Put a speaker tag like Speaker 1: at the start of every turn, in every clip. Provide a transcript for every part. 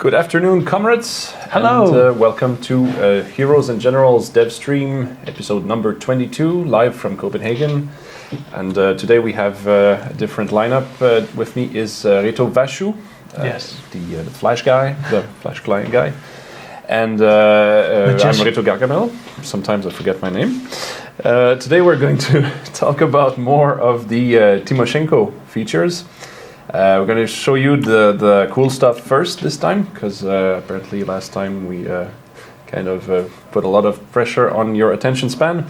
Speaker 1: Good afternoon, comrades.
Speaker 2: Hello.
Speaker 1: And welcome to Heroes and Generals Devstream, episode number 22, live from Copenhagen. And today we have a different lineup. With me is Reto Vashu,
Speaker 2: yes,
Speaker 1: the Flash guy, the Flash client guy. And I'm Reto Gargamel. Sometimes I forget my name. Today we're going to talk about more of the Timoshenko features. We're going to show you the cool stuff first this time, because apparently last time we kind of put a lot of pressure on your attention span.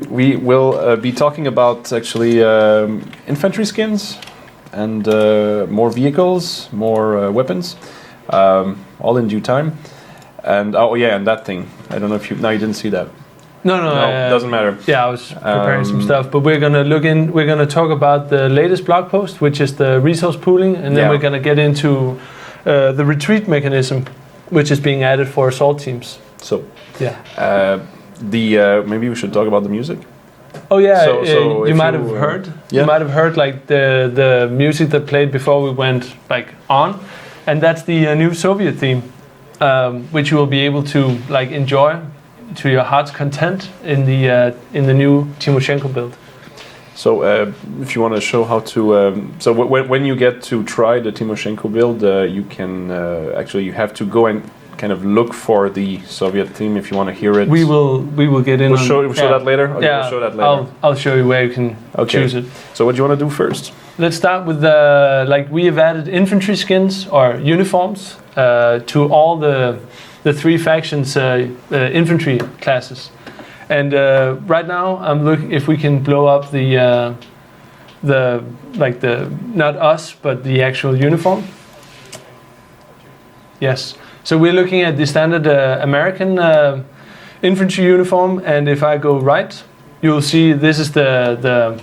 Speaker 1: We will be talking about actually infantry skins and more vehicles, more weapons, all in due time. And oh yeah, and that thing. I don't know if you didn't see that.
Speaker 2: No,
Speaker 1: doesn't matter.
Speaker 2: Yeah, I was preparing some stuff, but we're gonna talk about the latest blog post, which is the resource pooling, and then we're gonna get into the retreat mechanism, which is being added for assault teams.
Speaker 1: So
Speaker 2: yeah,
Speaker 1: maybe we should talk about the music.
Speaker 2: Oh yeah,
Speaker 1: so
Speaker 2: you might have heard. Yeah. You might have heard like the music that played before we went on, and that's the new Soviet theme, which you will be able to enjoy to your heart's content in the new Timoshenko build.
Speaker 1: So if you want to show how to, so when you get to try the Timoshenko build, you can actually you have to go and kind of look for the Soviet theme if you want to hear it.
Speaker 2: We will get in.
Speaker 1: We'll show that later. Okay,
Speaker 2: yeah,
Speaker 1: we'll show that later.
Speaker 2: I'll show you where you can choose it.
Speaker 1: So what do you want to do first?
Speaker 2: Let's start with we have added infantry skins or uniforms to all the three factions infantry classes, and right now I'm looking if we can blow up the not us but the actual uniform. Yes, so we're looking at the standard American infantry uniform, and if I go right, you'll see this is a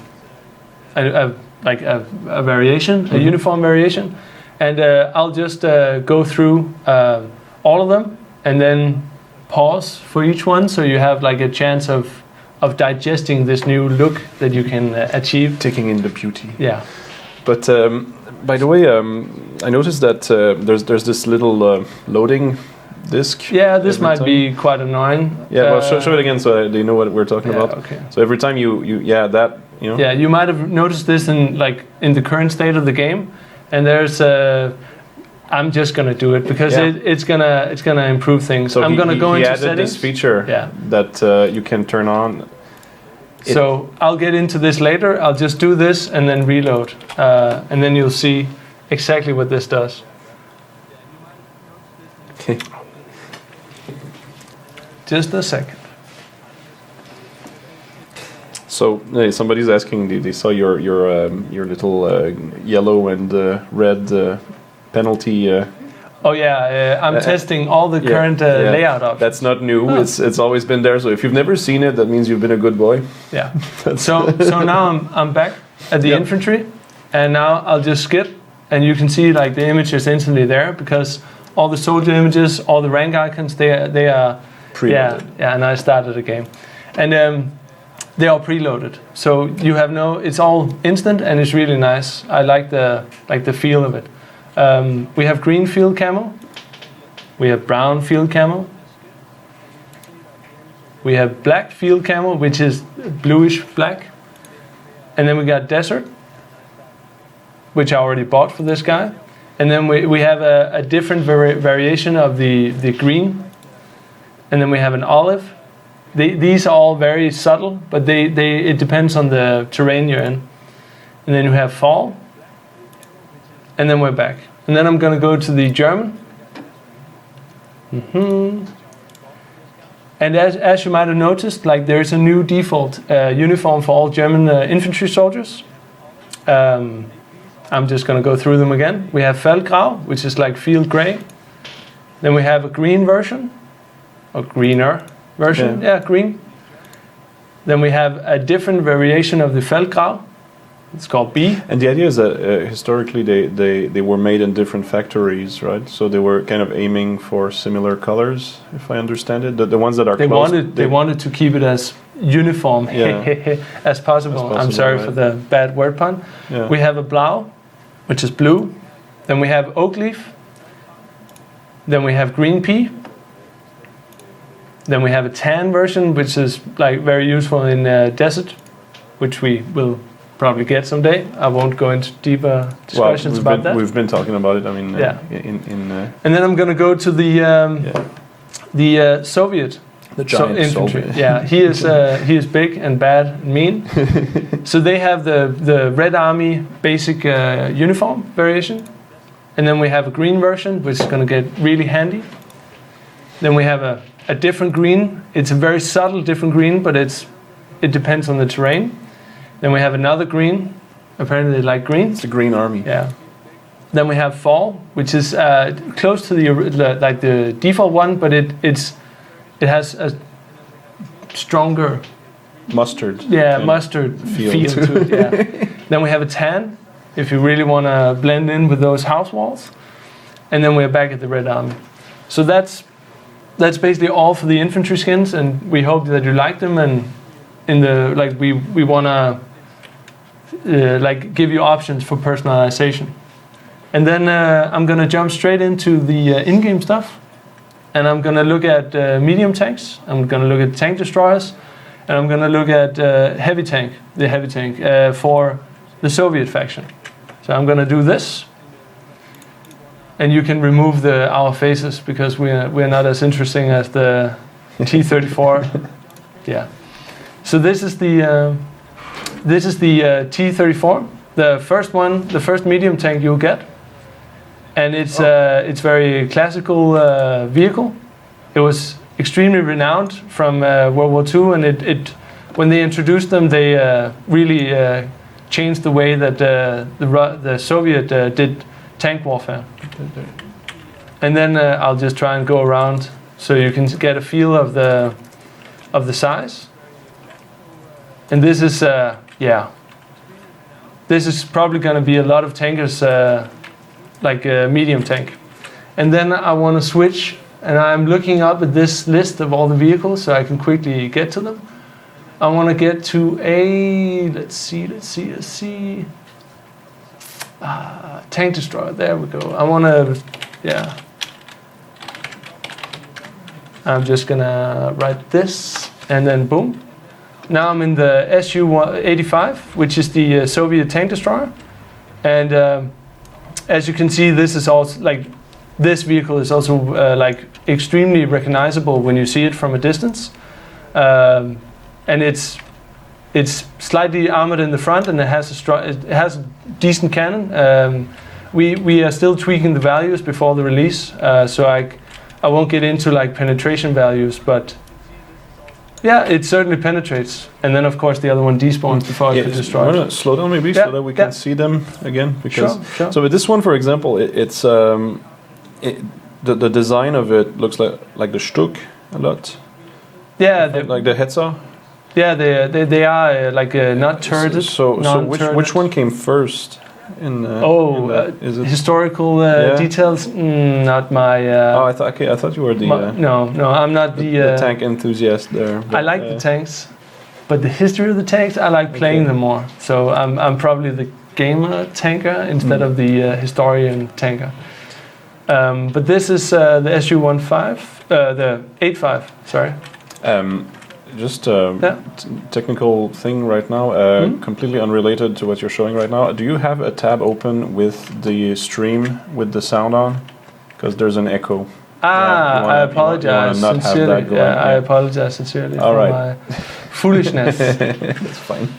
Speaker 2: variation, a uniform variation, and I'll just go through all of them and then pause for each one, so you have a chance of digesting this new look that you can achieve.
Speaker 1: Taking in the beauty.
Speaker 2: Yeah.
Speaker 1: But by the way, I noticed that there's this little loading disc.
Speaker 2: Yeah, this might be quite annoying.
Speaker 1: Yeah, well, show it again so they know what we're talking about.
Speaker 2: Okay.
Speaker 1: So every time you that.
Speaker 2: Yeah, you might have noticed this in the current state of the game, and there's I'm just gonna do it because it's gonna improve things.
Speaker 1: So
Speaker 2: I'm gonna go into settings.
Speaker 1: This feature that you can turn on.
Speaker 2: So I'll get into this later. I'll just do this and then reload, and then you'll see exactly what this does.
Speaker 1: Okay.
Speaker 2: Just a second.
Speaker 1: So somebody's asking, they saw your little yellow and red penalty.
Speaker 2: Oh yeah, I'm testing all the current layout options.
Speaker 1: That's not new. Oh. It's always been there. So if you've never seen it, that means you've been a good boy.
Speaker 2: Yeah. so now I'm back at the infantry, and now I'll just skip, and you can see the image is instantly there because all the soldier images, all the rank icons, they are
Speaker 1: preloaded.
Speaker 2: Yeah. And I started a game, and they are preloaded. So you have it's all instant, and it's really nice. I like the feel of it. We have green field camo, we have brown field camo, we have black field camo, which is bluish black, and then we got desert, which I already bought for this guy, and then we have a different variation of the green, and then we have an olive. These are all very subtle, but it depends on the terrain you're in, and then you have fall. And then we're back. And then I'm going to go to the German. And as you might have noticed, there's a new default uniform for all German infantry soldiers. I'm just going to go through them again. We have Feldgrau, which is field gray. Then we have a green version, or greener version. Yeah, green. Then we have a different variation of the Feldgrau. It's called B.
Speaker 1: And the idea is that historically they were made in different factories, right? So they were kind of aiming for similar colors, if I understand it. The ones that are close.
Speaker 2: They wanted to keep it as uniform as possible. I'm sorry for the bad word pun. Yeah. We have a Blau, which is blue. Then we have oak leaf, Then we have green pea. Then we have a tan version, which is like very useful in desert, which we will probably get someday. I won't go into deeper discussions about that.
Speaker 1: We've been talking about it. I mean,
Speaker 2: yeah.
Speaker 1: And
Speaker 2: then I'm going to go to the Soviet.
Speaker 1: The giant
Speaker 2: infantry.
Speaker 1: Soviet.
Speaker 2: Yeah, he is big and bad and mean. So they have the Red Army basic uniform variation, and then we have a green version, which is going to get really handy. Then we have a different green. It's a very subtle different green, but it depends on the terrain. Then we have another green. Apparently they like green.
Speaker 1: It's the Green Army.
Speaker 2: Yeah. Then we have fall, which is close to the default one, but it has a stronger
Speaker 1: mustard.
Speaker 2: Yeah, mustard feel to it. Yeah. Then we have a tan, if you really want to blend in with those house walls. And then we're back at the Red Army. So that's basically all for the infantry skins, and we hope that you like them. And we want to give you options for personalization. And then I'm gonna jump straight into the in-game stuff. And I'm going to look at medium tanks, I'm going to look at tank destroyers, and I'm going to look at the heavy tank for the Soviet faction. So I'm going to do this. And you can remove our faces because we're not as interesting as the T-34. Yeah. So this is the T-34, the first medium tank you'll get. And it's very classical vehicle. It was extremely renowned from World War II, and when they introduced them, they really changed the way that the Soviet did tank warfare. And then I'll just try and go around so you can get a feel of the size. And this is this is probably going to be a lot of tankers. Like a medium tank. And then I want to switch, and I'm looking up at this list of all the vehicles so I can quickly get to them. I want to get to let's see. Tank destroyer, there we go. I want to, I'm just gonna write this, and then boom. Now I'm in the Su-85, which is the Soviet tank destroyer. And as you can see, this is also this vehicle is also extremely recognizable when you see it from a distance, and it's slightly armored in the front, and it has a decent cannon. We are still tweaking the values before the release, so I won't get into penetration values, but yeah, it certainly penetrates. And then of course the other one despawns before it gets destroyed.
Speaker 1: You want to slow down maybe so that we can see them again? Because
Speaker 2: sure.
Speaker 1: So with this one, for example, it's the design of it looks like the Stuck a lot.
Speaker 2: Yeah,
Speaker 1: like the Hetzer.
Speaker 2: Yeah, they are not turreted.
Speaker 1: So which one came first?
Speaker 2: Is it historical details? Not my.
Speaker 1: I thought you were the.
Speaker 2: No, I'm not the
Speaker 1: tank enthusiast there.
Speaker 2: I like the tanks, but the history of the tanks, I like playing them more. So I'm probably the gamer tanker instead of the historian tanker. But this is the Su-15, the 85. Sorry.
Speaker 1: Just technical thing right now, completely unrelated to what you're showing right now. Do you have a tab open with the stream with the sound on? Because there's an echo.
Speaker 2: I apologize sincerely. I apologize sincerely for my foolishness.
Speaker 1: That's fine.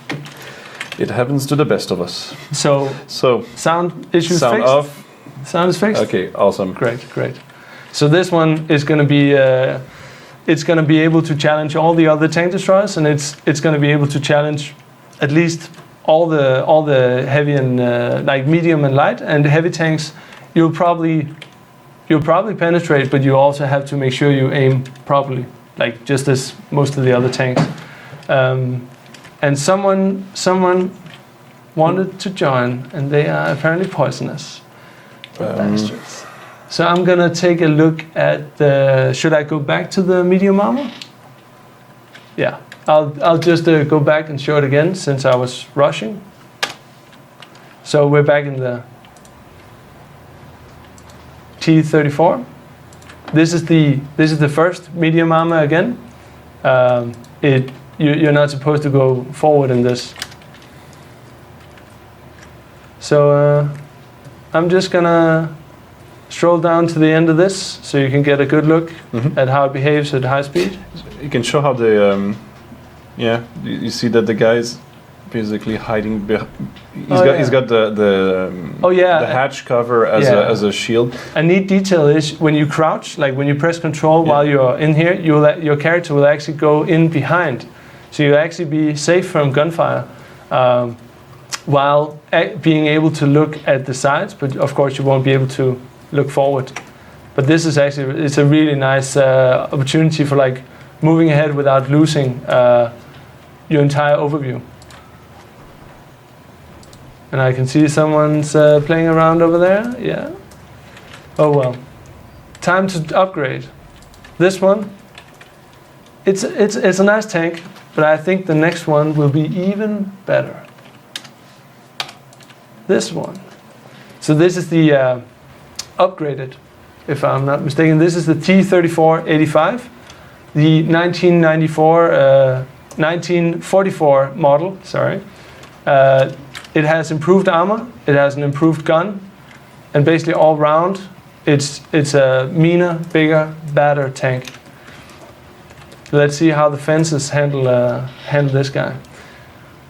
Speaker 1: It happens to the best of us.
Speaker 2: So sound issues
Speaker 1: sound
Speaker 2: fixed?
Speaker 1: off.
Speaker 2: Sound is fixed?
Speaker 1: Okay, awesome.
Speaker 2: Great. So this one is going to be... it's going to be able to challenge all the other tank destroyers, and it's going to be able to challenge at least all the heavy and medium and light, and the heavy tanks. You'll probably penetrate, but you also have to make sure you aim properly, just as most of the other tanks. And someone wanted to join, and they are apparently poisonous. Bastards. So I'm gonna take a look at the. Should I go back to the medium armor? Yeah, I'll just go back and show it again since I was rushing. So we're back in the T-34. this is the first medium armor again. You're not supposed to go forward in this. So I'm just gonna stroll down to the end of this so you can get a good look at how it behaves at high speed.
Speaker 1: You can show how the you see that the guy is basically hiding. He's got the hatch cover as a shield.
Speaker 2: A neat detail is when you crouch, like when you press control while you're in here, your character will actually go in behind, so you'll actually be safe from gunfire, while being able to look at the sides. But of course, you won't be able to look forward. But this is actually it's a really nice opportunity for like moving ahead without losing your entire overview. And I can see someone's playing around over there. Yeah. Oh well. Time to upgrade. This one. It's a nice tank, but I think the next one will be even better. This one. So this is the upgraded, if I'm not mistaken. This is the T-34-85, the 1944 model. Sorry. It has improved armor, it has an improved gun, and basically all round, it's a meaner, bigger, badder tank. Let's see how the fences handle this guy.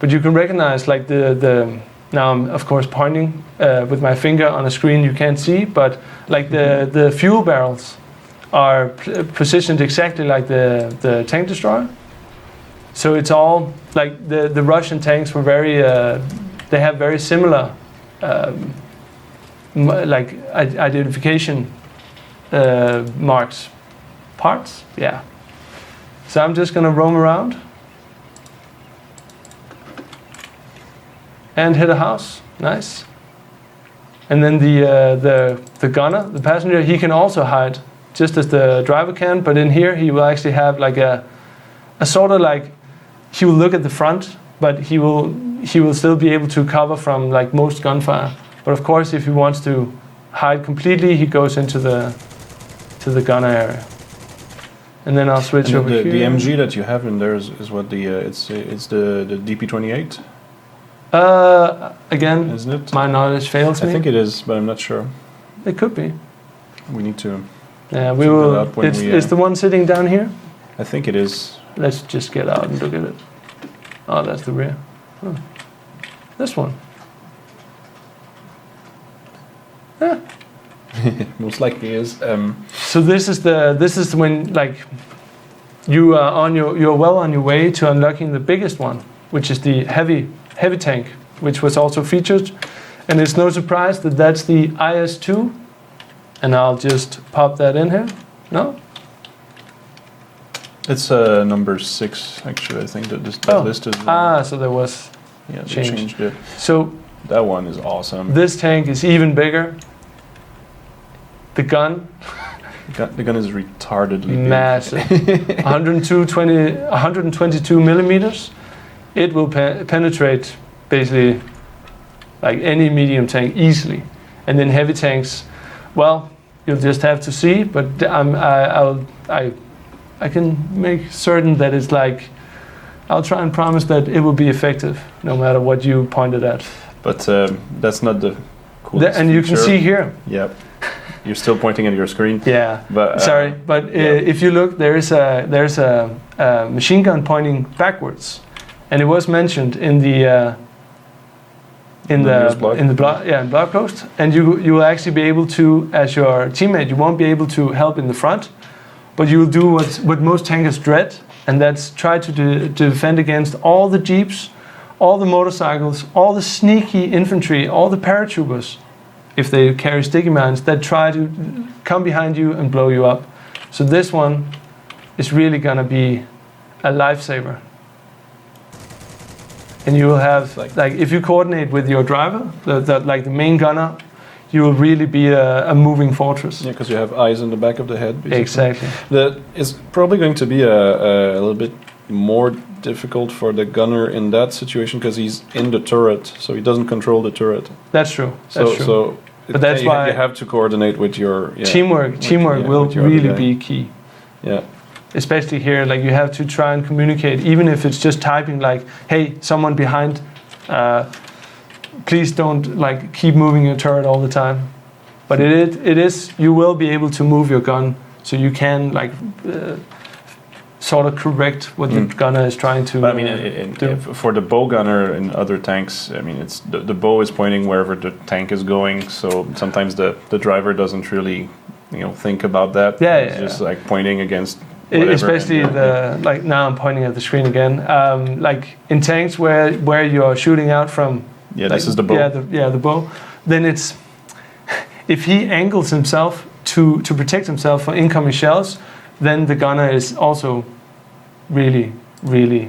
Speaker 2: But you can recognize like now I'm of course pointing with my finger on a screen you can't see, but like the fuel barrels are positioned exactly like the tank destroyer. So it's all like the Russian tanks were very. They have very similar like identification parts. Yeah. So I'm just gonna roam around and hit a house. Nice. And then the gunner, the passenger, he can also hide just as the driver can. But in here he will actually have like a sort of like he will look at the front, but he will still be able to cover from like most gunfire. But of course, if he wants to hide completely, he goes into the gunner area. And then I'll switch over here.
Speaker 1: The MG that you have in there is what it's the DP-28.
Speaker 2: Again,
Speaker 1: isn't it?
Speaker 2: My knowledge fails me.
Speaker 1: I think it is, but I'm not sure.
Speaker 2: It could be.
Speaker 1: We need to.
Speaker 2: Yeah, we will. It's the one sitting down here.
Speaker 1: I think it is.
Speaker 2: Let's just get out and look at it. Oh, that's the rear. Huh. This one. Yeah.
Speaker 1: Most likely is.
Speaker 2: So this is when like you are you're well on your way to unlocking the biggest one, which is the heavy tank, which was also featured, and it's no surprise that that's the IS-2, and I'll just pop that in here. No.
Speaker 1: It's number 6 actually. I think that that list is.
Speaker 2: So there was.
Speaker 1: Yeah, they changed it.
Speaker 2: So
Speaker 1: that one is awesome.
Speaker 2: This tank is even bigger. The gun.
Speaker 1: The gun is retardedly
Speaker 2: massive. 122 millimeters. It will penetrate basically like any medium tank easily. And then heavy tanks, well, you'll just have to see. But I can make certain that it's like. I'll try and promise that it will be effective, no matter what you pointed at.
Speaker 1: But that's not the coolest
Speaker 2: and you can see here.
Speaker 1: Yep. You're still pointing at your screen.
Speaker 2: Yeah.
Speaker 1: But
Speaker 2: sorry, but if you look, there's a machine gun pointing backwards, and it was mentioned in the blog post. And you will actually be able to, as your teammate, you won't be able to help in the front, but you will do what most tankers dread. And that's try to defend against all the jeeps, all the motorcycles, all the sneaky infantry, all the paratroopers, if they carry sticky mines, that try to come behind you and blow you up. So this one is really gonna be a lifesaver. And you will have, like if you coordinate with your driver, the main gunner, you will really be a moving fortress.
Speaker 1: Yeah, because you have eyes in the back of the head. Basically.
Speaker 2: Exactly.
Speaker 1: That is probably going to be a little bit more difficult for the gunner in that situation because he's in the turret, so he doesn't control the turret.
Speaker 2: That's true.
Speaker 1: So
Speaker 2: But that's why
Speaker 1: you have to coordinate with your
Speaker 2: teamwork. Teamwork will
Speaker 1: with your
Speaker 2: really
Speaker 1: other guy.
Speaker 2: be key.
Speaker 1: Yeah.
Speaker 2: Especially here, like you have to try and communicate, even if it's just typing, like, "Hey, someone behind, please don't like keep moving your turret all the time." But it is you will be able to move your gun, so you can like sort of correct what the gunner is trying to.
Speaker 1: But I mean,
Speaker 2: do.
Speaker 1: for the bow gunner and other tanks, I mean, it's the bow is pointing wherever the tank is going. So sometimes the driver doesn't really, think about that.
Speaker 2: Yeah,
Speaker 1: it's just like pointing against. Whatever,
Speaker 2: especially like now I'm pointing at the screen again. Like in tanks where you're shooting out from.
Speaker 1: Yeah,
Speaker 2: like,
Speaker 1: this is the bow.
Speaker 2: The bow. Then it's if he angles himself to protect himself from incoming shells, then the gunner is also really, really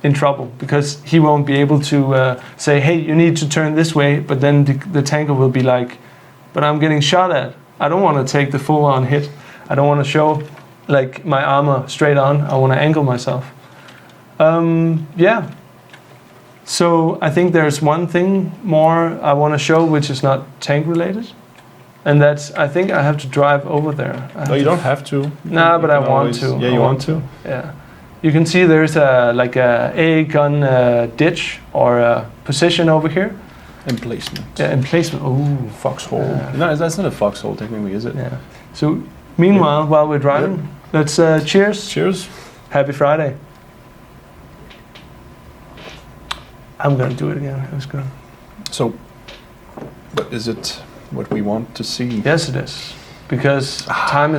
Speaker 2: in trouble because he won't be able to say, "Hey, you need to turn this way," but then the tanker will be like, "But I'm getting shot at. I don't want to take the full-on hit. I don't want to show like my armor straight on. I want to angle myself." Yeah. So I think there's one thing more I want to show, which is not tank related. And that's, I think I have to drive over there.
Speaker 1: No, you don't have to.
Speaker 2: Nah, but I want to.
Speaker 1: Yeah, you want to?
Speaker 2: Yeah. You can see there's a gun ditch or a position over here.
Speaker 1: Emplacement.
Speaker 2: Yeah, emplacement. Ooh.
Speaker 1: Foxhole. No, that's not a foxhole technically, is it?
Speaker 2: Yeah. So meanwhile, while we're driving, let's cheers.
Speaker 1: Cheers.
Speaker 2: Happy Friday. I'm gonna do it again. It was good.
Speaker 1: So, but is it what we want to see?
Speaker 2: Yes, it is, because time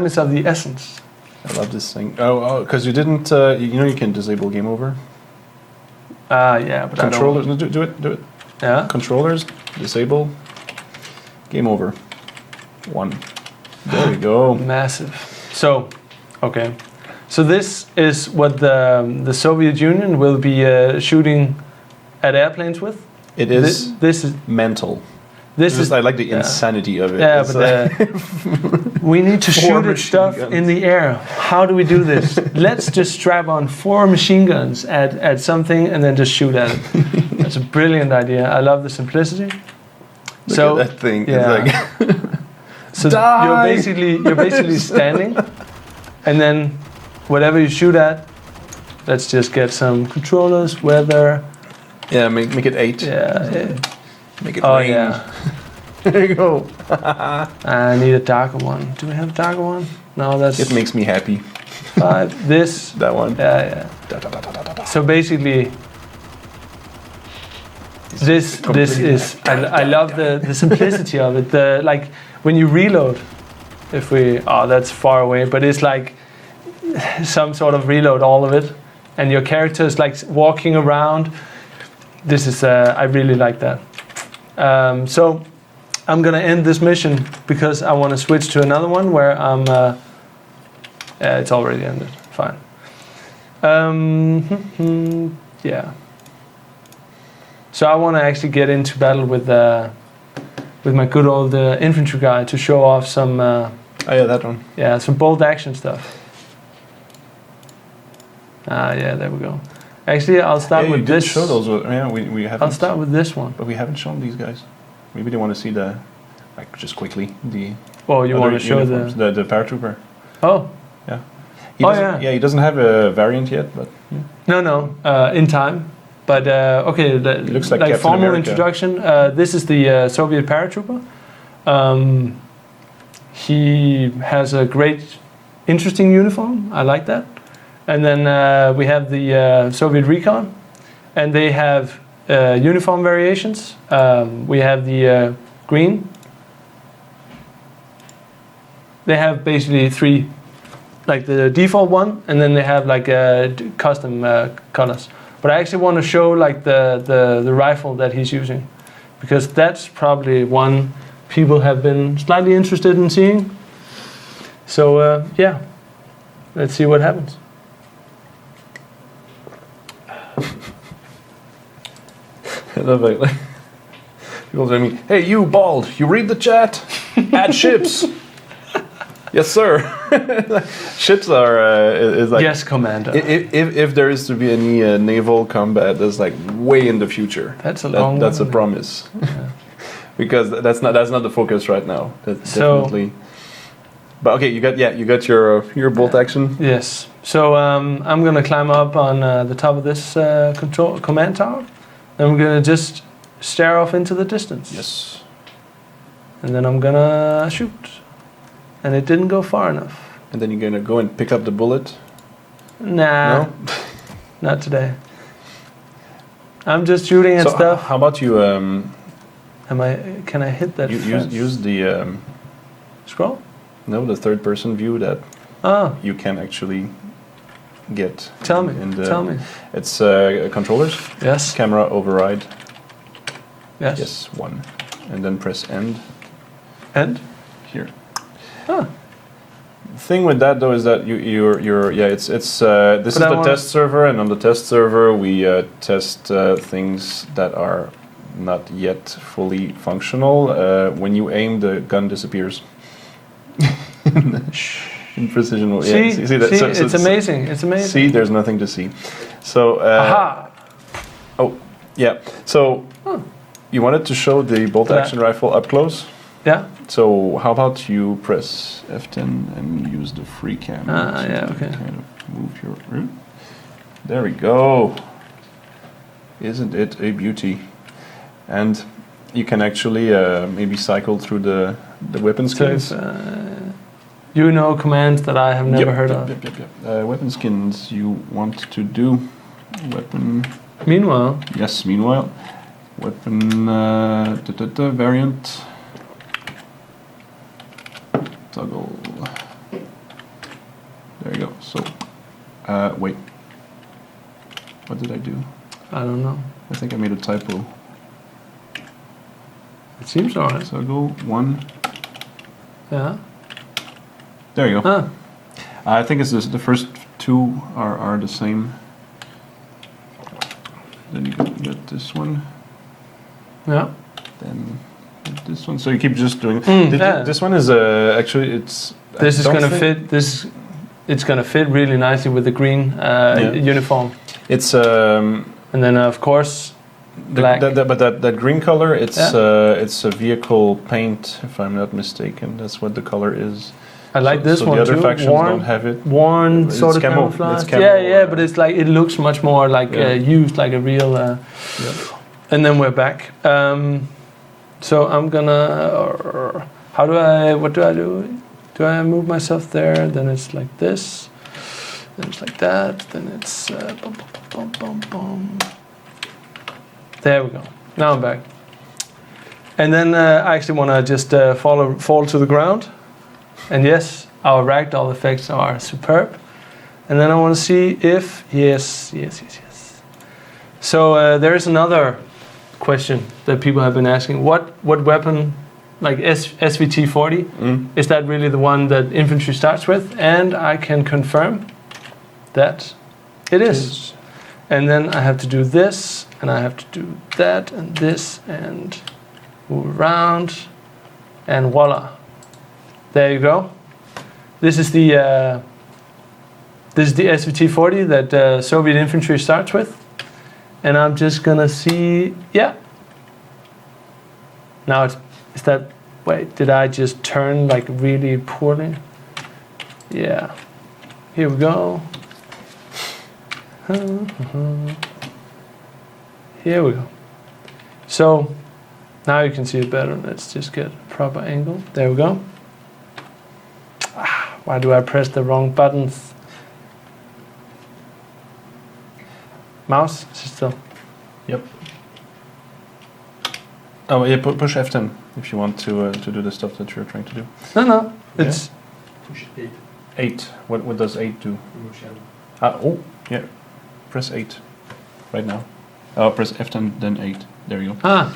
Speaker 2: is of the essence.
Speaker 1: I love this thing. Oh, because you didn't. You can disable game over.
Speaker 2: Yeah, but
Speaker 1: Controllers. No, do it.
Speaker 2: Yeah.
Speaker 1: Controllers. Disable. Game over. 1. There we go.
Speaker 2: Massive. So, okay. So this is what the Soviet Union will be shooting at airplanes with.
Speaker 1: It is.
Speaker 2: This is
Speaker 1: mental.
Speaker 2: This is
Speaker 1: I like the insanity of it.
Speaker 2: Yeah,
Speaker 1: it's
Speaker 2: but we need to shoot at stuff
Speaker 1: guns.
Speaker 2: in the air. How do we do this? Let's just strap on 4 machine guns at something and then just shoot at it. That's a brilliant idea. I love the simplicity.
Speaker 1: Look at that thing.
Speaker 2: Yeah.
Speaker 1: It's like
Speaker 2: So
Speaker 1: Die!
Speaker 2: you're basically standing, and then whatever you shoot at, let's just get some controllers, weather.
Speaker 1: Yeah, make it 8.
Speaker 2: Yeah.
Speaker 1: Make it
Speaker 2: Oh
Speaker 1: rain.
Speaker 2: yeah.
Speaker 1: There you go.
Speaker 2: I need a darker one. Do we have a darker one? No, that's
Speaker 1: It makes me happy.
Speaker 2: 5. This.
Speaker 1: That one.
Speaker 2: Yeah.
Speaker 1: Da, da, da, da, da, da.
Speaker 2: So basically, this is I love the simplicity of it. The like when you reload, that's far away, but it's like some sort of reload, all of it, and your character is like walking around. This is I really like that. So I'm gonna end this mission because I want to switch to another one where I'm. It's already ended. Fine. Yeah. So I want to actually get into battle with my good old infantry guy to show off some.
Speaker 1: Oh yeah, that one.
Speaker 2: Yeah, some bold action stuff. Yeah, there we go. Actually, I'll start with this.
Speaker 1: Show those. Yeah, we haven't.
Speaker 2: I'll start with this one.
Speaker 1: But we haven't shown these guys. Maybe they want to see just quickly the.
Speaker 2: Oh, you want to show
Speaker 1: the paratrooper?
Speaker 2: Oh.
Speaker 1: Yeah.
Speaker 2: Yeah.
Speaker 1: He doesn't have a variant yet, but. Yeah.
Speaker 2: No. In time. But okay,
Speaker 1: it looks like Captain
Speaker 2: formal
Speaker 1: America.
Speaker 2: introduction. This is the Soviet paratrooper. He has a great, interesting uniform. I like that. And then we have the Soviet recon, and they have uniform variations. We have the green. They have basically 3, like the default one, and then they have like custom colors. But I actually want to show like the rifle that he's using, because that's probably one people have been slightly interested in seeing. So yeah, let's see what happens.
Speaker 1: I love it. Like, people tell me, "Hey, you bald, you read the chat? Add ships." Yes, sir. Ships are is like
Speaker 2: Yes, Commander.
Speaker 1: If there is to be any naval combat, that's like way in the future.
Speaker 2: That's a long.
Speaker 1: That's a promise.
Speaker 2: Yeah.
Speaker 1: because that's not the focus right now. That's
Speaker 2: So-
Speaker 1: definitely. But okay, you got your bolt action.
Speaker 2: Yes. So I'm gonna climb up on the top of this command tower, and we're gonna just stare off into the distance.
Speaker 1: Yes.
Speaker 2: And then I'm gonna shoot, and it didn't go far enough.
Speaker 1: And then you're gonna go and pick up the bullet.
Speaker 2: Nah,
Speaker 1: No.
Speaker 2: not today. I'm just shooting at
Speaker 1: So
Speaker 2: stuff.
Speaker 1: how about you?
Speaker 2: Can I hit that?
Speaker 1: Use the
Speaker 2: Scroll?
Speaker 1: the third person view that
Speaker 2: Ah,
Speaker 1: you can actually get.
Speaker 2: tell me.
Speaker 1: in the-
Speaker 2: Tell me.
Speaker 1: It's controllers,
Speaker 2: Yes.
Speaker 1: camera override.
Speaker 2: Yes.
Speaker 1: Yes, 1, and then press end
Speaker 2: And?
Speaker 1: here.
Speaker 2: Ah.
Speaker 1: Thing with that though is that you're this
Speaker 2: But
Speaker 1: is
Speaker 2: I
Speaker 1: the
Speaker 2: wanna-
Speaker 1: test server, and on the test server we test things that are not yet fully functional. When you aim, the gun disappears. In precision,
Speaker 2: See,
Speaker 1: yeah, see that?
Speaker 2: see, it's amazing. It's amazing.
Speaker 1: See, there's nothing to see. So
Speaker 2: Aha!
Speaker 1: yeah, so you wanted to show the bolt
Speaker 2: Yeah.
Speaker 1: action rifle up close.
Speaker 2: Yeah.
Speaker 1: So how about you press F10 and use the free cam?
Speaker 2: Yeah, okay.
Speaker 1: Kind of move your. There we go. Isn't it a beauty? And you can actually maybe cycle through the weapon
Speaker 2: So
Speaker 1: skins.
Speaker 2: if, you know commands that I have never heard of.
Speaker 1: Yep. Weapon skins you want to do. Weapon.
Speaker 2: Meanwhile,
Speaker 1: Yes. Meanwhile, weapon variant. Toggle. There you go. So, wait. What did I do?
Speaker 2: I don't know.
Speaker 1: I think I made a typo.
Speaker 2: It seems alright.
Speaker 1: Toggle 1.
Speaker 2: Yeah.
Speaker 1: There you go.
Speaker 2: Ah,
Speaker 1: I think it's the first two are the same. Then you get this one.
Speaker 2: yeah.
Speaker 1: Then this one. So you keep just doing.
Speaker 2: Yeah.
Speaker 1: This one is actually it's.
Speaker 2: This
Speaker 1: I
Speaker 2: is
Speaker 1: don't
Speaker 2: gonna
Speaker 1: think-
Speaker 2: fit. This, it's gonna fit really nicely with the green uniform.
Speaker 1: It's
Speaker 2: And then of course, black.
Speaker 1: but that green color, it's
Speaker 2: Yeah.
Speaker 1: it's a vehicle paint, if I'm not mistaken. That's what the color is.
Speaker 2: I like
Speaker 1: So-
Speaker 2: this
Speaker 1: so
Speaker 2: one
Speaker 1: the other
Speaker 2: too.
Speaker 1: factions
Speaker 2: Worn,
Speaker 1: don't have it.
Speaker 2: worn
Speaker 1: It's
Speaker 2: sort of
Speaker 1: camo.
Speaker 2: camouflage.
Speaker 1: It's camo,
Speaker 2: yeah, but it's like it looks much more like
Speaker 1: Yeah.
Speaker 2: used, like a real. And then we're back. So I'm gonna. How do I? What do I do? Do I move myself there? Then it's like this. Then it's like that. Then it's bum, bum, bum, bum, bum. There we go. Now I'm back. And then I actually want to just fall to the ground. And yes, our ragdoll effects are superb. And then I want to see if yes. So there is another question that people have been asking: what weapon, like SVT 40, is that really the one that infantry starts with? And I can confirm that it is. And then I have to do this, and I have to do that, and this, and move around, and voila. There you go. This is the SVT 40 that Soviet infantry starts with. And I'm just gonna see, yeah. Now is that, wait, did I just turn like really poorly? Yeah. Here we go. Here we go. So now you can see it better. Let's just get a proper angle. There we go. Why do I press the wrong buttons? Mouse, sit still.
Speaker 1: Yep. Oh yeah, push F10 if you want to do the stuff that you're trying to do.
Speaker 2: No, it's
Speaker 3: Push 8.
Speaker 1: 8. What does 8 do?
Speaker 3: Remove shadow.
Speaker 1: Oh yeah. Press 8 right now. Oh, press F10 then 8. There you go.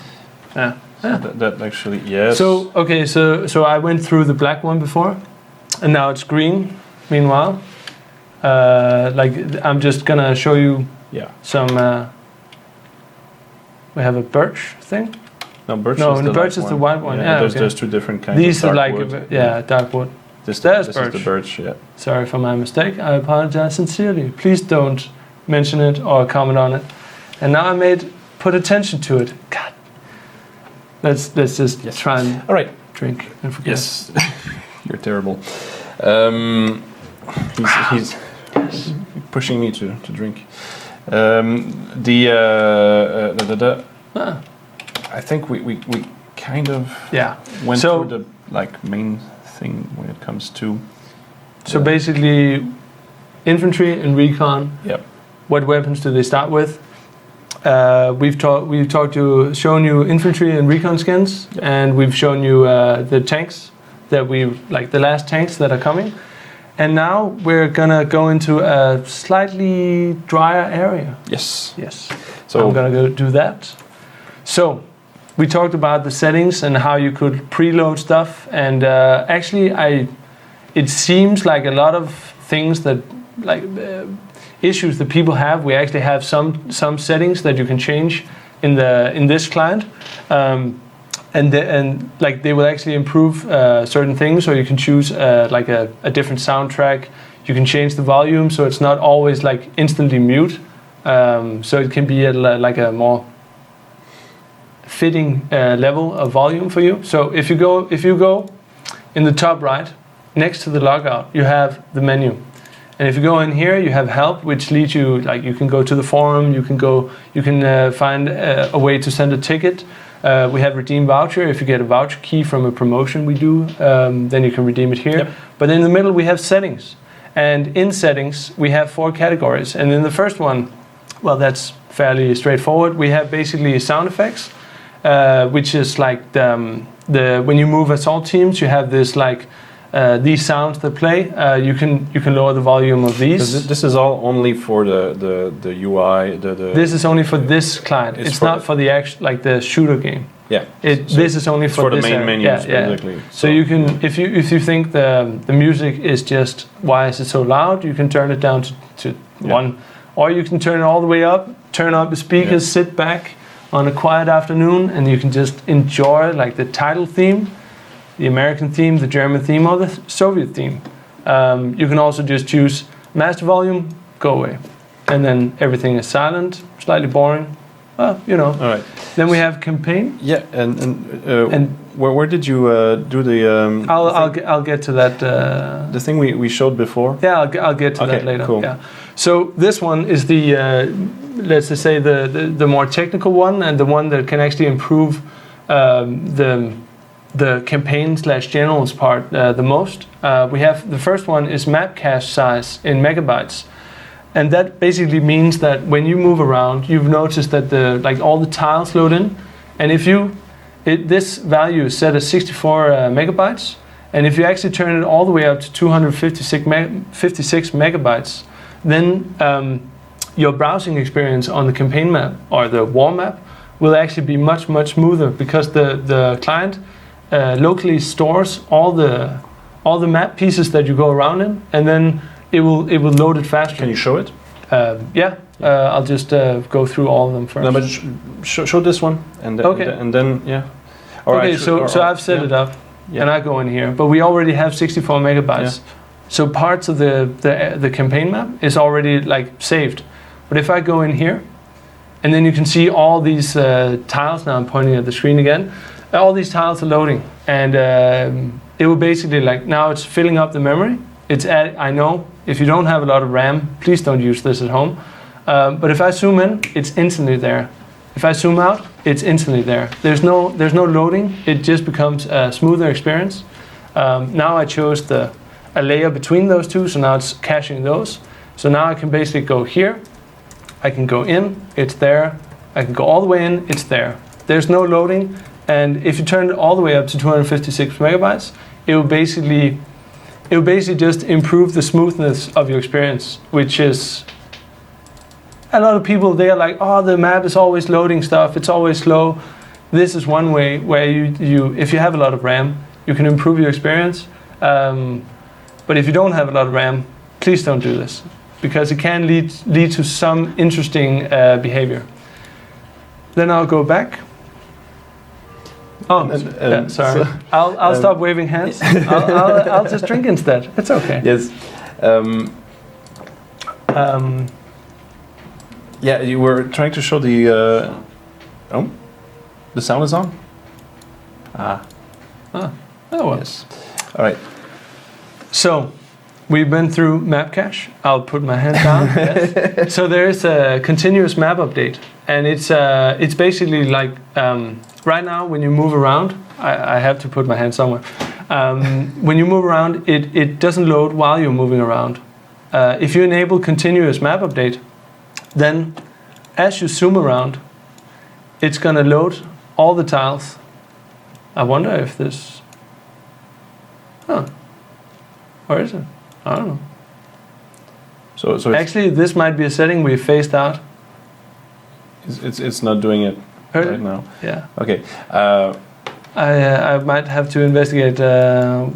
Speaker 2: yeah.
Speaker 1: So that actually yes.
Speaker 2: So okay, so I went through the black one before, and now it's green. Meanwhile, like I'm just gonna show you
Speaker 1: yeah.
Speaker 2: some. We have a birch thing.
Speaker 1: No, birch.
Speaker 2: No,
Speaker 1: is
Speaker 2: the
Speaker 1: the
Speaker 2: birch
Speaker 1: light
Speaker 2: is the white one. Yeah,
Speaker 1: there's
Speaker 2: okay.
Speaker 1: there's 2 different kinds.
Speaker 2: These
Speaker 1: of
Speaker 2: are
Speaker 1: dark
Speaker 2: like
Speaker 1: wood.
Speaker 2: dark wood.
Speaker 1: This
Speaker 2: There's
Speaker 1: is the
Speaker 2: birch.
Speaker 1: birch. Yeah.
Speaker 2: Sorry for my mistake. I apologize sincerely. Please don't mention it or comment on it. And now put attention to it. God. Let's just try and
Speaker 1: All right.
Speaker 2: drink and forget.
Speaker 1: Yes. You're terrible. He's pushing me to drink. I think we kind of went through the main thing when it comes to.
Speaker 2: So basically, infantry and recon.
Speaker 1: Yep.
Speaker 2: What weapons do they start with? We've shown you infantry and recon skins, and we've shown you the tanks that the last tanks that are coming. And now we're gonna go into a slightly drier area.
Speaker 1: Yes.
Speaker 2: So I'm gonna go do that. So we talked about the settings and how you could preload stuff, and actually, it seems like a lot of things that issues that people have. We actually have some settings that you can change in this client. And they will actually improve certain things, or you can choose a different soundtrack. You can change the volume, so it's not always instantly mute. So it can be at a more fitting level of volume for you. So if you go in the top right, next to the logout, you have the menu. And if you go in here, you have help, which leads you you can go to the forum. You can find a way to send a ticket. We have redeem voucher. If you get a voucher key from a promotion we do, then you can redeem it here. Yep. But in the middle we have settings. And in settings we have 4 categories. And in the first one, well, that's fairly straightforward. We have basically sound effects, which is when you move assault teams, you have this these sounds that play. You can lower the volume of these.
Speaker 1: This is all only for the UI.
Speaker 2: This is only for this client. It's not for the actual the shooter game.
Speaker 1: Yeah.
Speaker 2: This is only for
Speaker 1: the main menus basically.
Speaker 2: So you can, if you think the music is just, why is it so loud? You can turn it down to 1, or you can turn it all the way up. Turn up the speakers. Sit back on a quiet afternoon, and you can just enjoy the title theme, the American theme, the German theme, or the Soviet theme. You can also just choose master volume, go away. And then everything is silent, slightly boring. Well,
Speaker 1: All right.
Speaker 2: Then we have campaign.
Speaker 1: Yeah, and where did you do the...
Speaker 2: I'll get to that.
Speaker 1: The thing we showed before?
Speaker 2: Yeah, I'll get to that later.
Speaker 1: Cool.
Speaker 2: Yeah. So this one is the, let's just say the more technical one, and the one that can actually improve the campaign/generals part the most. We have the first one is map cache size in megabytes, and that basically means that when you move around, you've noticed that all the tiles load in, and if this value is set as 64 megabytes, and if you actually turn it all the way up to 256 megabytes, then your browsing experience on the campaign map or the war map will actually be much smoother, because the client locally stores all the map pieces that you go around in, and then it will load it faster.
Speaker 1: Can you show it?
Speaker 2: I'll just go through all of them first.
Speaker 1: No, but show this one, and then All
Speaker 2: okay,
Speaker 1: right,
Speaker 2: so I've set it up, and I go in here, but we already have 64 megabytes. Yeah. So parts of the campaign map is already saved. But if I go in here, and then you can see all these tiles. Now I'm pointing at the screen again. All these tiles are loading, and it will basically now it's filling up the memory. I know if you don't have a lot of RAM, please don't use this at home. But if I zoom in, it's instantly there. If I zoom out, it's instantly there. There's no loading. It just becomes a smoother experience. Now I chose a layer between those two, so now it's caching those. So now I can basically go here. I can go in, it's there. I can go all the way in, it's there. There's no loading, and if you turn it all the way up to 256 megabytes, it will basically just improve the smoothness of your experience, which is a lot of people, they are like, oh, the map is always loading stuff, it's always slow. This is one way where you if you have a lot of RAM, you can improve your experience. But if you don't have a lot of RAM, please don't do this, because it can lead to some interesting behavior. Then I'll go back. Oh, sorry. So, I'll stop waving hands. I'll just drink instead. It's okay.
Speaker 1: Yes. Yeah, you were trying to show the. The sound is on.
Speaker 2: Oh well.
Speaker 1: Yes. All right.
Speaker 2: So, we've been through map cache. I'll put my hand down. Yes. So there is a continuous map update, and it's basically like right now when you move around. I have to put my hand somewhere. When you move around, it doesn't load while you're moving around. If you enable continuous map update, then as you zoom around, it's gonna load all the tiles. I wonder if this. Where is it? I don't know.
Speaker 1: So it's,
Speaker 2: Actually, this might be a setting we phased out.
Speaker 1: it's not doing it right now.
Speaker 2: Yeah.
Speaker 1: Okay.
Speaker 2: I might have to investigate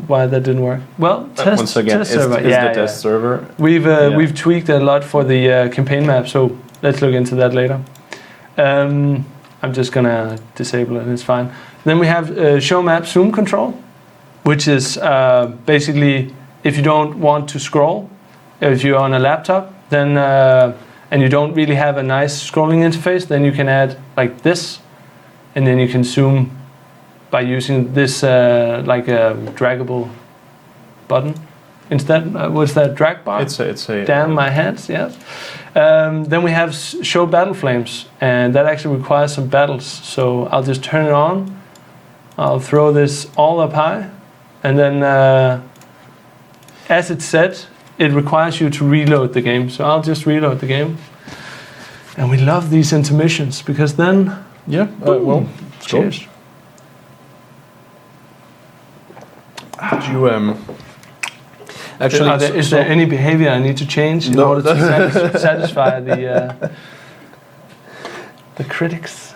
Speaker 2: why that didn't work. Well,
Speaker 1: Once again,
Speaker 2: test
Speaker 1: is
Speaker 2: server.
Speaker 1: the test server.
Speaker 2: We've tweaked a lot for the campaign map, so let's look into that later. I'm just gonna disable it. It's fine. Then we have show map zoom control, which is basically if you don't want to scroll, if you're on a laptop, then and you don't really have a nice scrolling interface, then you can add like this, and then you can zoom by using this like a draggable button. Instead, what's that, drag bar?
Speaker 1: It's a.
Speaker 2: Damn my hands, yes. Then we have show battle flames, and that actually requires some battles. So I'll just turn it on. I'll throw this all up high, and then as it's set, it requires you to reload the game. So I'll just reload the game. And we love these intermissions because then,
Speaker 1: Yeah. Well,
Speaker 2: cheers.
Speaker 1: Did you actually?
Speaker 2: Is there any behavior I need to change in order to satisfy the critics?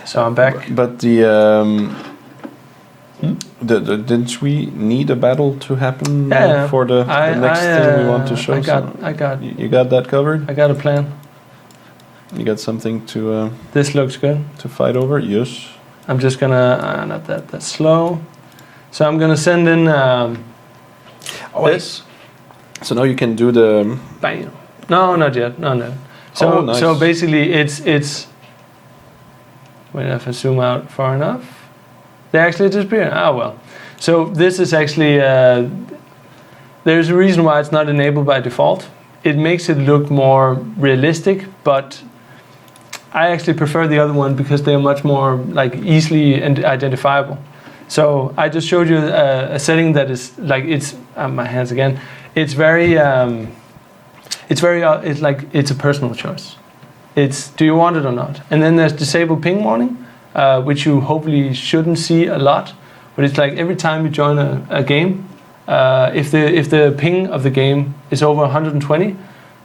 Speaker 2: So I'm back.
Speaker 1: But didn't we need a battle to happen for the next thing we want to show? You got that covered.
Speaker 2: I got a plan.
Speaker 1: You got something to.
Speaker 2: This looks good.
Speaker 1: To fight over, yes.
Speaker 2: I'm just gonna not that's slow. So I'm gonna send in this.
Speaker 1: So now you can do the.
Speaker 2: Bam. No, not yet. No. So
Speaker 1: nice.
Speaker 2: So basically, it's. Wait, if I zoom out far enough, they actually disappear. Well. So this is actually. There's a reason why it's not enabled by default. It makes it look more realistic, but I actually prefer the other one because they are much more like easily identifiable. So I just showed you a setting that is like it's my hands again. It's very it's like it's a personal choice. It's do you want it or not? And then there's disable ping warning, which you hopefully shouldn't see a lot, but it's like every time you join a game, if the ping of the game is over 120,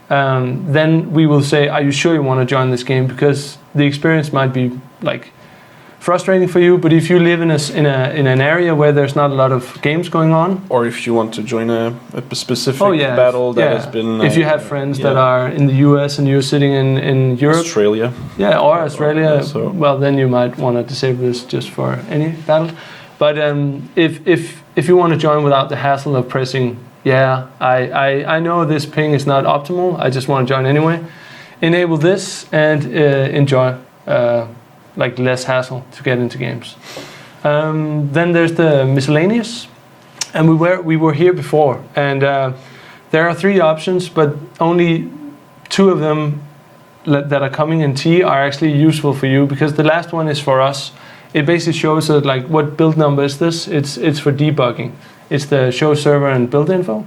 Speaker 2: then we will say, are you sure you want to join this game? Because the experience might be like frustrating for you, but if you live in an area where there's not a lot of games going on,
Speaker 1: or if you want to join a specific battle that has been,
Speaker 2: if you have friends that are in the US and you're sitting in Europe,
Speaker 1: Australia,
Speaker 2: or Australia, well then you might want to disable this just for any battle. But if you want to join without the hassle of pressing, I know this ping is not optimal, I just want to join anyway, enable this and enjoy. Like less hassle to get into games. Then there's the miscellaneous, and we were here before, and there are 3 options, but only 2 of them that are coming in T are actually useful for you because the last one is for us. It basically shows us like what build number is this. It's for debugging. It's the show server and build info.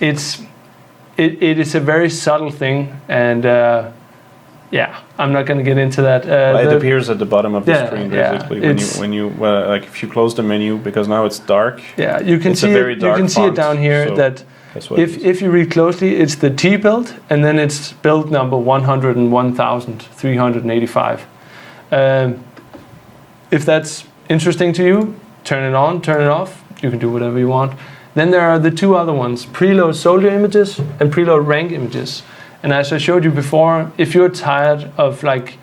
Speaker 2: It is a very subtle thing, and I'm not going to get into that.
Speaker 1: It appears at the bottom of the screen basically when you like if you close the menu because now it's dark.
Speaker 2: Yeah, you can see it. You can see it down here so that if you read closely, it's the T build and then it's build number 101,385. If that's interesting to you, turn it on, turn it off. You can do whatever you want. Then there are the 2 other ones: preload soldier images and preload rank images. And as I showed you before, if you're tired of like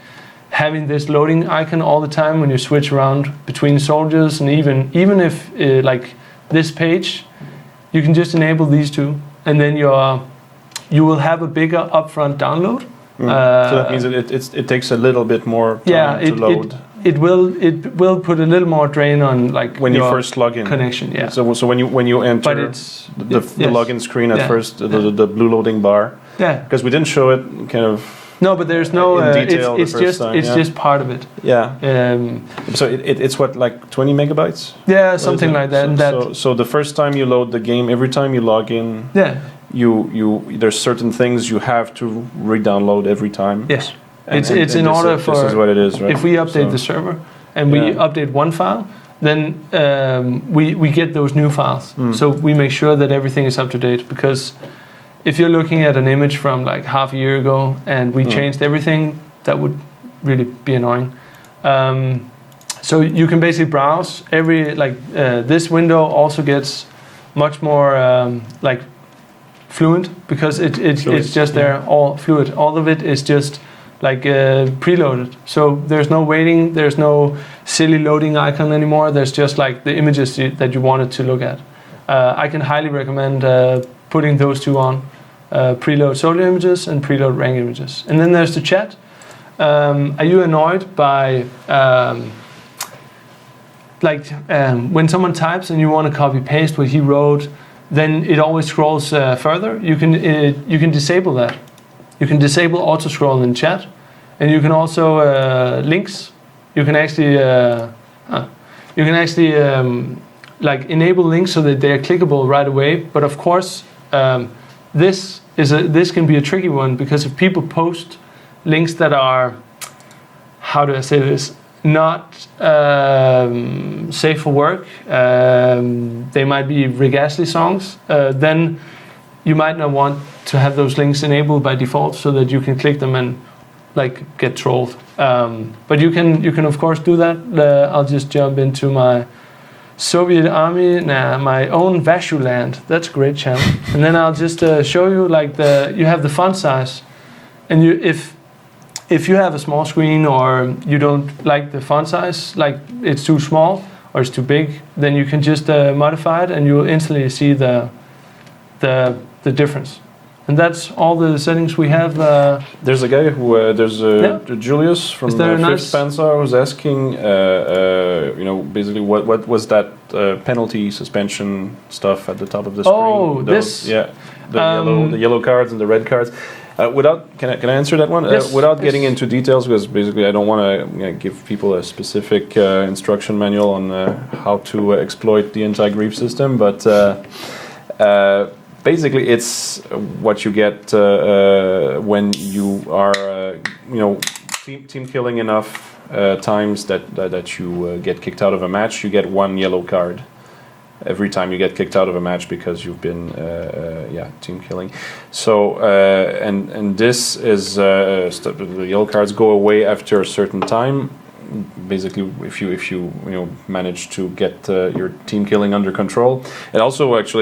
Speaker 2: having this loading icon all the time when you switch around between soldiers, and even if like this page, you can just enable these 2, and then you will have a bigger upfront download.
Speaker 1: So that means it takes a little bit more time to load.
Speaker 2: it will put a little more drain on like
Speaker 1: when you
Speaker 2: your
Speaker 1: first log in
Speaker 2: connection. Yeah.
Speaker 1: So when you enter
Speaker 2: But it's
Speaker 1: the login screen at first, the blue loading bar.
Speaker 2: Yeah.
Speaker 1: Because we didn't show it kind of.
Speaker 2: No, but there's no.
Speaker 1: In detail
Speaker 2: it's just
Speaker 1: time,
Speaker 2: just part of it.
Speaker 1: Yeah. So it's what, like 20 megabytes?
Speaker 2: Yeah, something like that.
Speaker 1: So the first time you load the game, every time you log in, you there's certain things you have to re-download every time.
Speaker 2: Yes. It's in order for.
Speaker 1: This is what it is, right?
Speaker 2: If we update the server and we update one file, then we get those new files. So we make sure that everything is up to date, because if you're looking at an image from like half a year ago and we changed everything, that would really be annoying. So you can basically browse this window also gets much more like fluent, because it's just there, all fluid. All of it is just like preloaded. So there's no waiting, there's no silly loading icon anymore. There's just like the images that you wanted to look at. I can highly recommend putting those two on. Preload solo images and preload rank images. And then there's the chat. Are you annoyed by when someone types and you want to copy paste what he wrote, then it always scrolls further? You can disable that. You can disable auto scroll in chat, and you can also links. You can actually like enable links so that they are clickable right away. But of course, this can be a tricky one, because if people post links that are, how do I say this, not safe for work, they might be Rick Astley songs, then you might not want to have those links enabled by default, so that you can click them and like get trolled. But you can of course do that. I'll just jump into my Soviet Army, my own Vashuland. That's a great channel. And then I'll just show you like you have the font size, and if you have a small screen or you don't like the font size, like it's too small or it's too big, then you can just modify it, and you will instantly see the difference. And that's all the settings we have.
Speaker 1: There's a guy who Julius from Fifth Panzer who's asking, basically what was that penalty suspension stuff at the top of the screen?
Speaker 2: Oh,
Speaker 1: the yellow cards and the red cards. Can I answer that one?
Speaker 2: Yes,
Speaker 1: without getting into details, because basically I don't want to give people a specific instruction manual on how to exploit the anti-grief system, but. Basically, it's what you get when you are, team killing enough times that you get kicked out of a match. You get one yellow card every time you get kicked out of a match, because you've been, team killing. So, and this is the yellow cards go away after a certain time. Basically, if you manage to get your team killing under control. It also works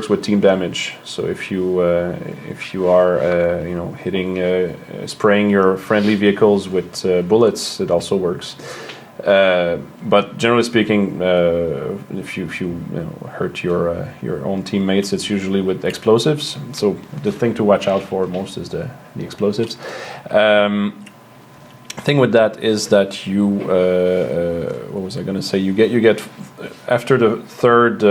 Speaker 1: with team damage. So if you are spraying your friendly vehicles with bullets, it also works. But generally speaking, if you hurt your own teammates, it's usually with explosives. So the thing to watch out for most is the explosives. Thing with that is that you what was I going to say? You get after the third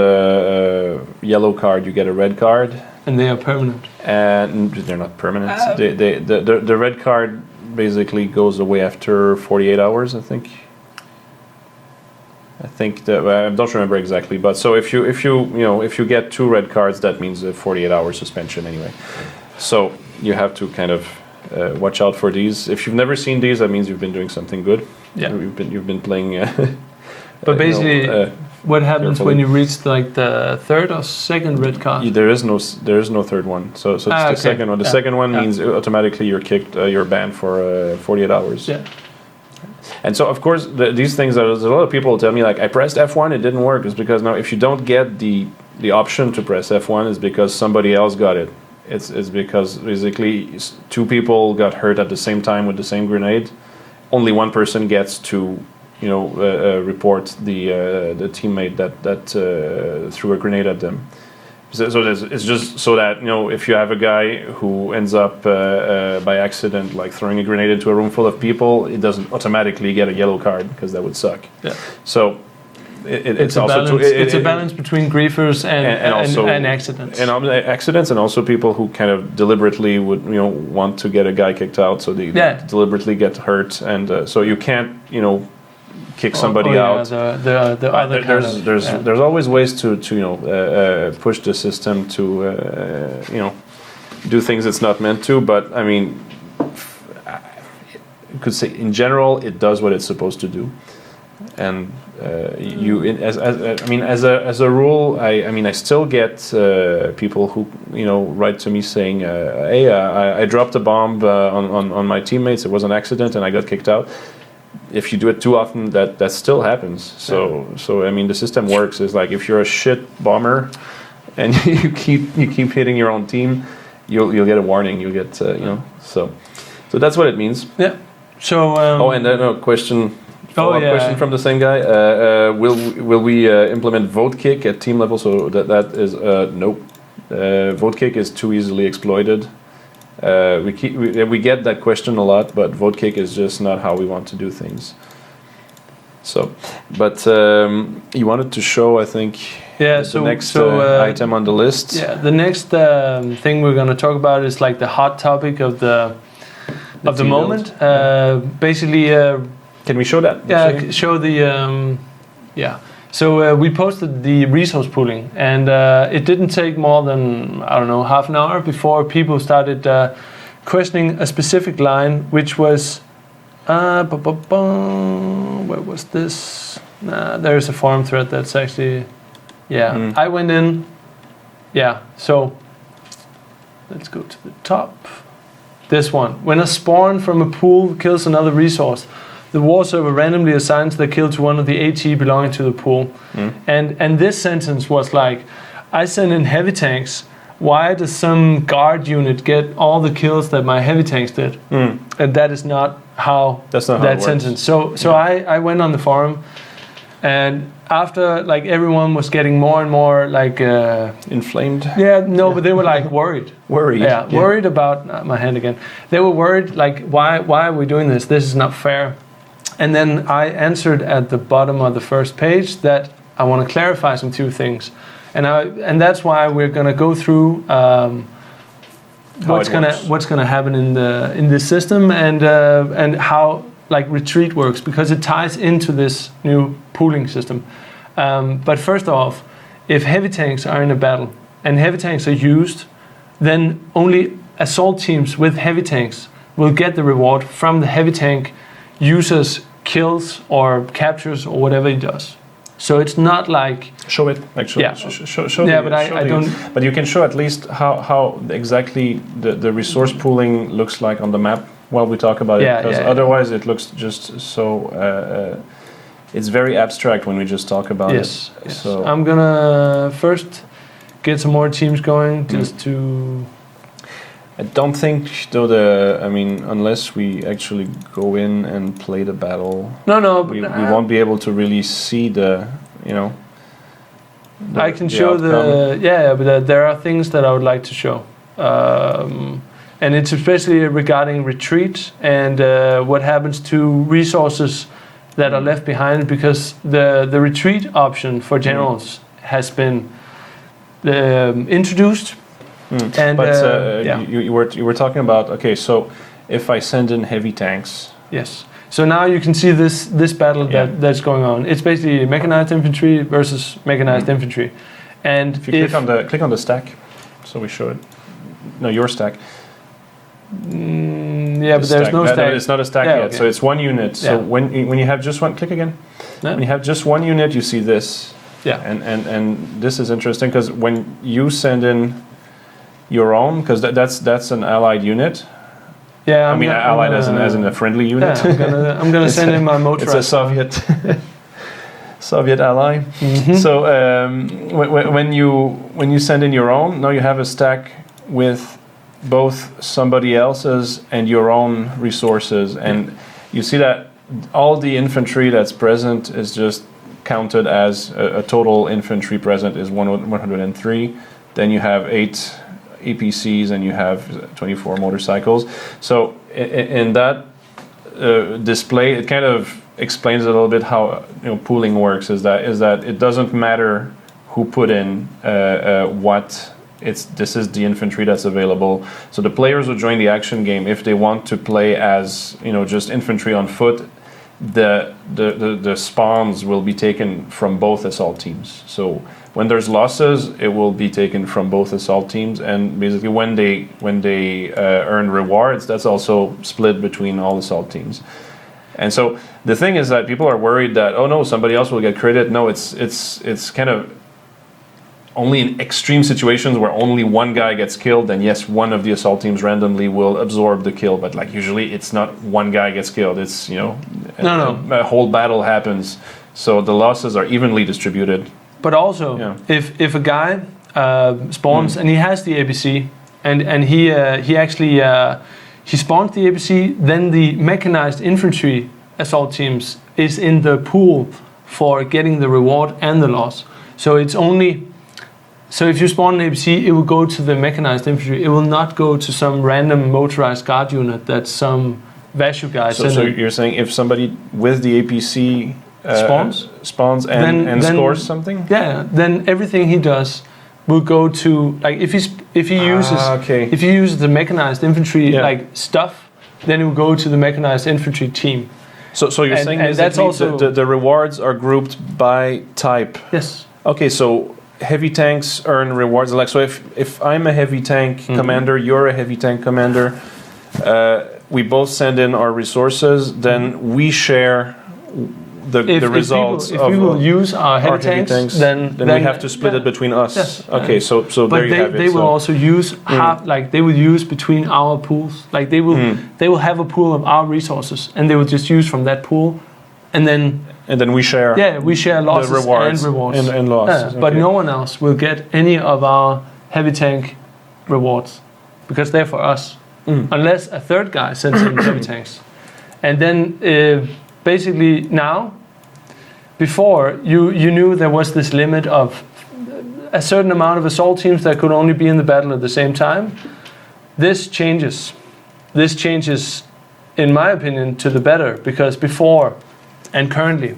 Speaker 1: yellow card, you get a red card,
Speaker 2: and they are permanent.
Speaker 1: And they're not permanent. The red card basically goes away after 48 hours, I think. I don't remember exactly, but so if you get 2 red cards, that means a 48-hour suspension anyway. So you have to kind of watch out for these. If you've never seen these, that means you've been doing something good.
Speaker 2: Yeah,
Speaker 1: you've been playing.
Speaker 2: But basically, what happens when you reach like the third or second red card?
Speaker 1: There is no third one. So it's the second one. The second one means automatically you're kicked. You're banned for 48 hours.
Speaker 2: Yeah.
Speaker 1: And so, of course, these things, there's a lot of people who tell me, like, I pressed F1, it didn't work. It's because now, if you don't get the option to press F1, it's because somebody else got it. It's because, basically, 2 people got hurt at the same time with the same grenade. Only one person gets to, report the teammate that threw a grenade at them. it's just so that if you have a guy who ends up by accident like throwing a grenade into a room full of people, it doesn't automatically get a yellow card because that would suck.
Speaker 2: Yeah.
Speaker 1: So it's
Speaker 2: a
Speaker 1: also
Speaker 2: balance. It's a balance between griefers and accidents.
Speaker 1: And accidents, and also people who kind of deliberately would want to get a guy kicked out, so they deliberately get hurt, and so you can't kick somebody out.
Speaker 2: The other
Speaker 1: there's always ways to push the system to do things it's not meant to, but I mean, you could say in general it does what it's supposed to do. And as a rule, I still get people who write to me saying, "Hey, I dropped a bomb on my teammates. It was an accident, and I got kicked out." If you do it too often, that still happens. So I mean, the system works. It's like if you're a shit bomber, and you keep hitting your own team, you'll get a warning. You'll get So that's what it means.
Speaker 2: Yeah. So.
Speaker 1: And then a question. Question from the same guy. Will we implement vote kick at team level? So that is nope. Vote kick is too easily exploited. We get that question a lot, but vote kick is just not how we want to do things. So, but you wanted to show, I think.
Speaker 2: Yeah.
Speaker 1: The next item on the list.
Speaker 2: Yeah. The next thing we're going to talk about is like the hot topic of the moment. Basically.
Speaker 1: Can we show that?
Speaker 2: Yeah, show the. So we posted the resource pooling, and it didn't take more than half an hour before people started questioning a specific line, which was. Where was this? There's a forum thread that's actually. Yeah, I went in. Yeah, so. Let's go to the top. This one. When a spawn from a pool kills another resource, the war server randomly assigns the kill to one of the AT belonging to the pool. And this sentence was like, I send in heavy tanks. Why does some guard unit get all the kills that my heavy tanks did? And that is not how that sentence. So I went on the forum, and after like everyone was getting more and more like
Speaker 1: inflamed.
Speaker 2: But they were like worried. Worried about my hand again. They were worried like why are we doing this? This is not fair. And then I answered at the bottom of the first page that I want to clarify some two things, and that's why we're going to go through what's gonna happen in this system and how like retreat works, because it ties into this new pooling system. But first off, if heavy tanks are in a battle and heavy tanks are used, then only assault teams with heavy tanks will get the reward from the heavy tank user's kills or captures or whatever he does. So it's not like
Speaker 1: show it actually.
Speaker 2: Yeah,
Speaker 1: show
Speaker 2: but I don't.
Speaker 1: But you can show at least how exactly the resource pooling looks like on the map while we talk about it, because otherwise it looks just so. It's very abstract when we just talk about it.
Speaker 2: Yes. So I'm gonna first get some more teams going just to.
Speaker 1: I don't think though unless we actually go in and play the battle. We won't be able to really see the.
Speaker 2: I can show outcome. But there are things that I would like to show, and it's especially regarding retreat and what happens to resources that are left behind, because the retreat option for generals has been introduced. And,
Speaker 1: you were talking about, okay, so if I send in heavy tanks.
Speaker 2: Yes. So now you can see this battle that's going on. It's basically mechanized infantry versus mechanized infantry. And
Speaker 1: if you click on the stack, so we show it. No, your stack.
Speaker 2: But there's no stack.
Speaker 1: It's not a stack yet. Okay. So it's one unit. So when you have just one, click again. Yeah. When you have just one unit, you see this.
Speaker 2: Yeah.
Speaker 1: And this is interesting because when you send in your own, because that's an allied unit.
Speaker 2: Yeah,
Speaker 1: allied as in a friendly unit.
Speaker 2: Yeah, I'm gonna send in my motorized.
Speaker 1: It's a Soviet ally. Mm-hmm. So when you send in your own, now you have a stack with both somebody else's and your own resources, and you see that all the infantry that's present is just counted as a total infantry present is 103. then you have 8 APCs, and you have 24 motorcycles. So in that display, it kind of explains a little bit how pooling works. Is that it doesn't matter who put in what. This is the infantry that's available. So the players who join the action game, if they want to play as just infantry on foot, the spawns will be taken from both assault teams. So when there's losses, it will be taken from both assault teams, and basically when they earn rewards, that's also split between all assault teams. And so the thing is that people are worried that, oh no, somebody else will get credit. No, it's kind of only in extreme situations where only one guy gets killed, then yes, one of the assault teams randomly will absorb the kill. But like usually, it's not one guy gets killed. It's a whole battle happens, so the losses are evenly distributed.
Speaker 2: But also, if a guy spawns and he has the APC, and he actually he spawns the APC, then the mechanized infantry assault teams is in the pool for getting the reward and the loss. So it's only. So if you spawn an APC, it will go to the mechanized infantry. It will not go to some random motorized guard unit that some Vashu guy.
Speaker 1: So you're saying if somebody with the APC spawns and scores something?
Speaker 2: Yeah, then everything he does will go to, like if he uses the mechanized infantry stuff, then it will go to the mechanized infantry team.
Speaker 1: So you're saying that's also the rewards are grouped by type.
Speaker 2: Yes.
Speaker 1: Okay, so heavy tanks earn rewards. Like, so if I'm a heavy tank commander, you're a heavy tank commander, we both send in our resources, then we share the results.
Speaker 2: If we will use our heavy tanks, then
Speaker 1: we have to split it between us.
Speaker 2: Yes,
Speaker 1: okay, so there you have it.
Speaker 2: They will also use they will use between our pools. Like they will have a pool of our resources, and they will just use from that pool, and then we share. Yeah, we share losses and rewards.
Speaker 1: And losses.
Speaker 2: But no one else will get any of our heavy tank rewards because they're for us, unless a third guy sends in heavy tanks. And then basically now, before you knew there was this limit of a certain amount of assault teams that could only be in the battle at the same time. This changes. This changes, in my opinion, to the better, because before and currently,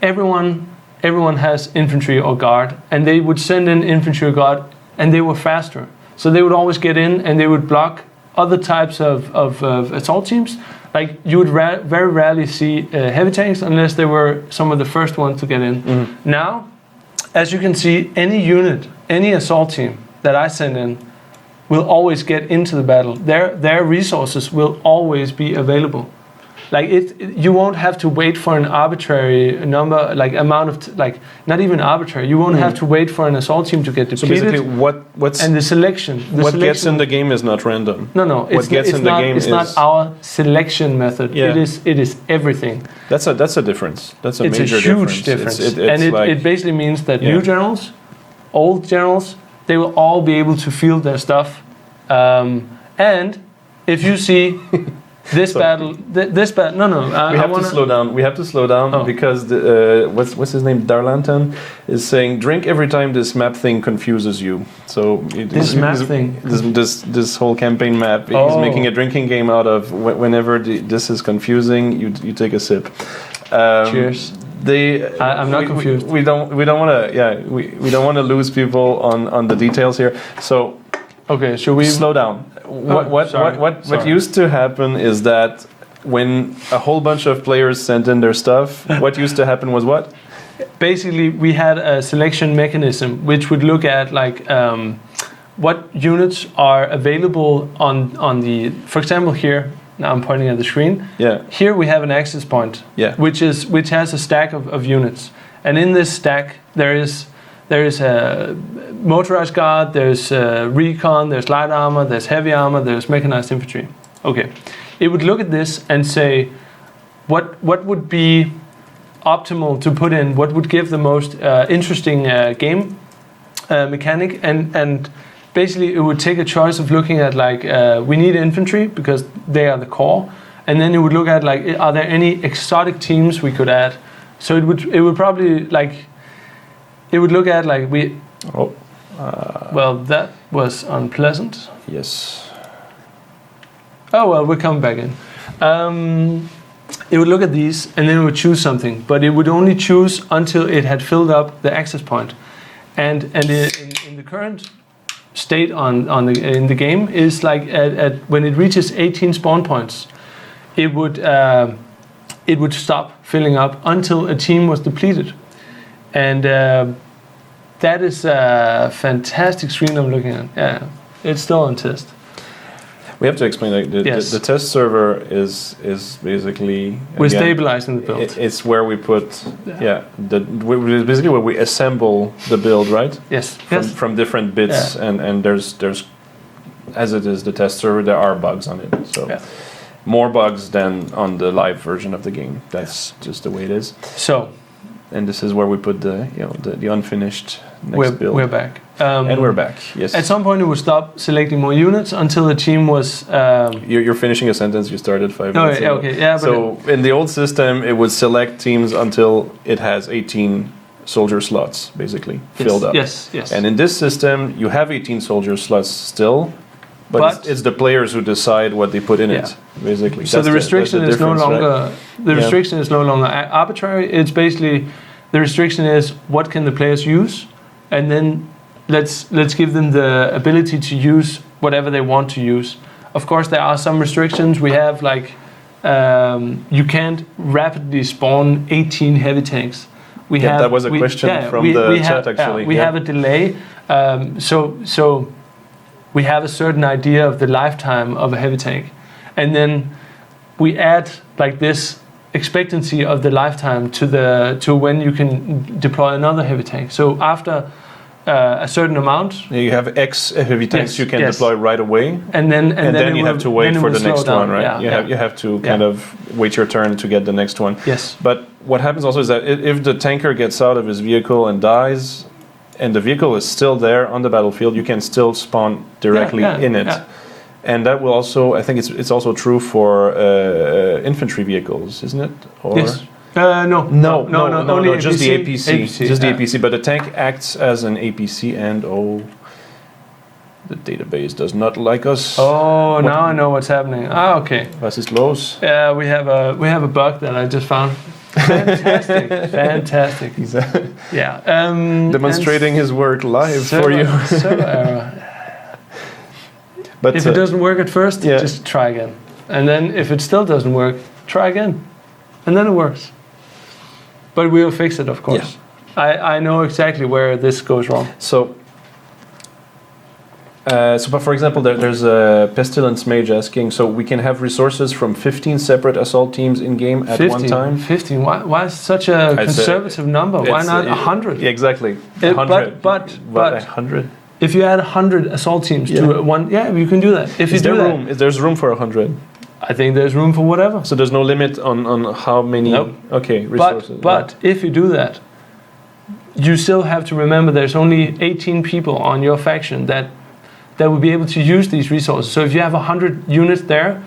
Speaker 2: everyone has infantry or guard, and they would send in infantry or guard, and they were faster. So they would always get in, and they would block other types of assault teams. Like you would very rarely see heavy tanks unless they were some of the first ones to get in. Now, as you can see, any unit, any assault team that I send in will always get into the battle. Their resources will always be available. Like you won't have to wait for an arbitrary number, like amount of, not even arbitrary. You won't have to wait for an assault team to get depleted.
Speaker 1: So basically, what's
Speaker 2: and the selection?
Speaker 1: What gets in the game is not random.
Speaker 2: No. It's not our selection method.
Speaker 1: Yeah.
Speaker 2: It is everything.
Speaker 1: That's a difference. It's a
Speaker 2: huge difference. It basically means that new generals, old generals, they will all be able to field their stuff. And if you see. This battle. No.
Speaker 1: We have to slow down because what's his name? Darlantan is saying drink every time this map thing confuses you. So this whole campaign map. He's making a drinking game out of whenever this is confusing. You take a sip.
Speaker 2: Cheers. I'm not confused.
Speaker 1: We don't want to. We don't want to lose people on the details here. So.
Speaker 2: Okay, should we
Speaker 1: slow down? What used to happen is that when a whole bunch of players sent in their stuff, what used to happen was what?
Speaker 2: Basically, we had a selection mechanism which would look at what units are available on the. For example, here now I'm pointing at the screen.
Speaker 1: Yeah.
Speaker 2: Here we have an access point.
Speaker 1: Yeah.
Speaker 2: Which has a stack of units, and in this stack there is a motorized guard, there's recon, there's light armor, there's heavy armor, there's mechanized infantry. Okay, it would look at this and say, what would be optimal to put in? What would give the most interesting game mechanic? And basically, it would take a choice of looking at we need infantry because they are the core, and then it would look at are there any exotic teams we could add? So it would probably It would look at
Speaker 1: Oh.
Speaker 2: Well, that was unpleasant.
Speaker 1: Yes.
Speaker 2: Oh, well, we're coming back in. It would look at these and then it would choose something, but it would only choose until it had filled up the access point. And in the current state in the game is like at when it reaches 18 spawn points, it would stop filling up until a team was depleted. And that is a fantastic screen I'm looking at. Yeah, it's still on test.
Speaker 1: We have to explain that the test server is basically
Speaker 2: we're stabilizing the build.
Speaker 1: It's where we put basically where we assemble the build, right?
Speaker 2: Yes.
Speaker 1: From different bits, and there's as it is the test server, there are bugs on it. So more bugs than on the live version of the game. That's just the way it is.
Speaker 2: So.
Speaker 1: And this is where we put the unfinished next build.
Speaker 2: We're back.
Speaker 1: And we're back, yes.
Speaker 2: At some point it would stop selecting more units until the team was...
Speaker 1: You're finishing a sentence you started 5 minutes ago.
Speaker 2: Okay, yeah.
Speaker 1: So in the old system, it would select teams until it has 18 soldier slots, basically, filled up.
Speaker 2: Yes.
Speaker 1: And in this system, you have 18 soldier slots still, but it's the players who decide what they put in it, basically.
Speaker 2: So the restriction is no longer restriction is no longer arbitrary. It's basically the restriction is what can the players use, and then let's give them the ability to use whatever they want to use. Of course, there are some restrictions. We have like you can't rapidly spawn 18 heavy tanks.
Speaker 1: That was a question from the chat actually.
Speaker 2: We have a delay, so. We have a certain idea of the lifetime of a heavy tank, and then we add like this expectancy of the lifetime to when you can deploy another heavy tank. So after a certain amount,
Speaker 1: you have X heavy tanks you can deploy right away,
Speaker 2: and then
Speaker 1: you have to wait for the next one, right? You have to kind of wait your turn to get the next one.
Speaker 2: Yes.
Speaker 1: But what happens also is that if the tanker gets out of his vehicle and dies, and the vehicle is still there on the battlefield, you can still spawn directly in it. Yeah. And that will also, I think it's also true for infantry vehicles, isn't it? Or
Speaker 2: yes. No,
Speaker 1: just the APC. Just the APC, but the tank acts as an APC, and the database does not like us.
Speaker 2: Oh, now I know what's happening. Okay.
Speaker 1: Was ist los?
Speaker 2: Yeah, we have a bug that I just found. Fantastic.
Speaker 1: Demonstrating his work live for you.
Speaker 2: Server error. But if it doesn't work at first, just try again. And then if it still doesn't work, try again. And then it works. But we'll fix it, of course. Yeah. I know exactly where this goes wrong.
Speaker 1: But for example, there's a Pestilence Mage asking, so we can have resources from 15 separate assault teams in game at one time?
Speaker 2: 15? Why is such a conservative number? Why not 100?
Speaker 1: Exactly.
Speaker 2: 100. But
Speaker 1: 100?
Speaker 2: If you add 100 assault teams to one, you can do that.
Speaker 1: There's room for 100?
Speaker 2: I think there's room for whatever.
Speaker 1: So there's no limit on how many?
Speaker 2: Nope.
Speaker 1: Okay, resources.
Speaker 2: But if you do that, you still have to remember there's only 18 people on your faction that will be able to use these resources. So if you have 100 units there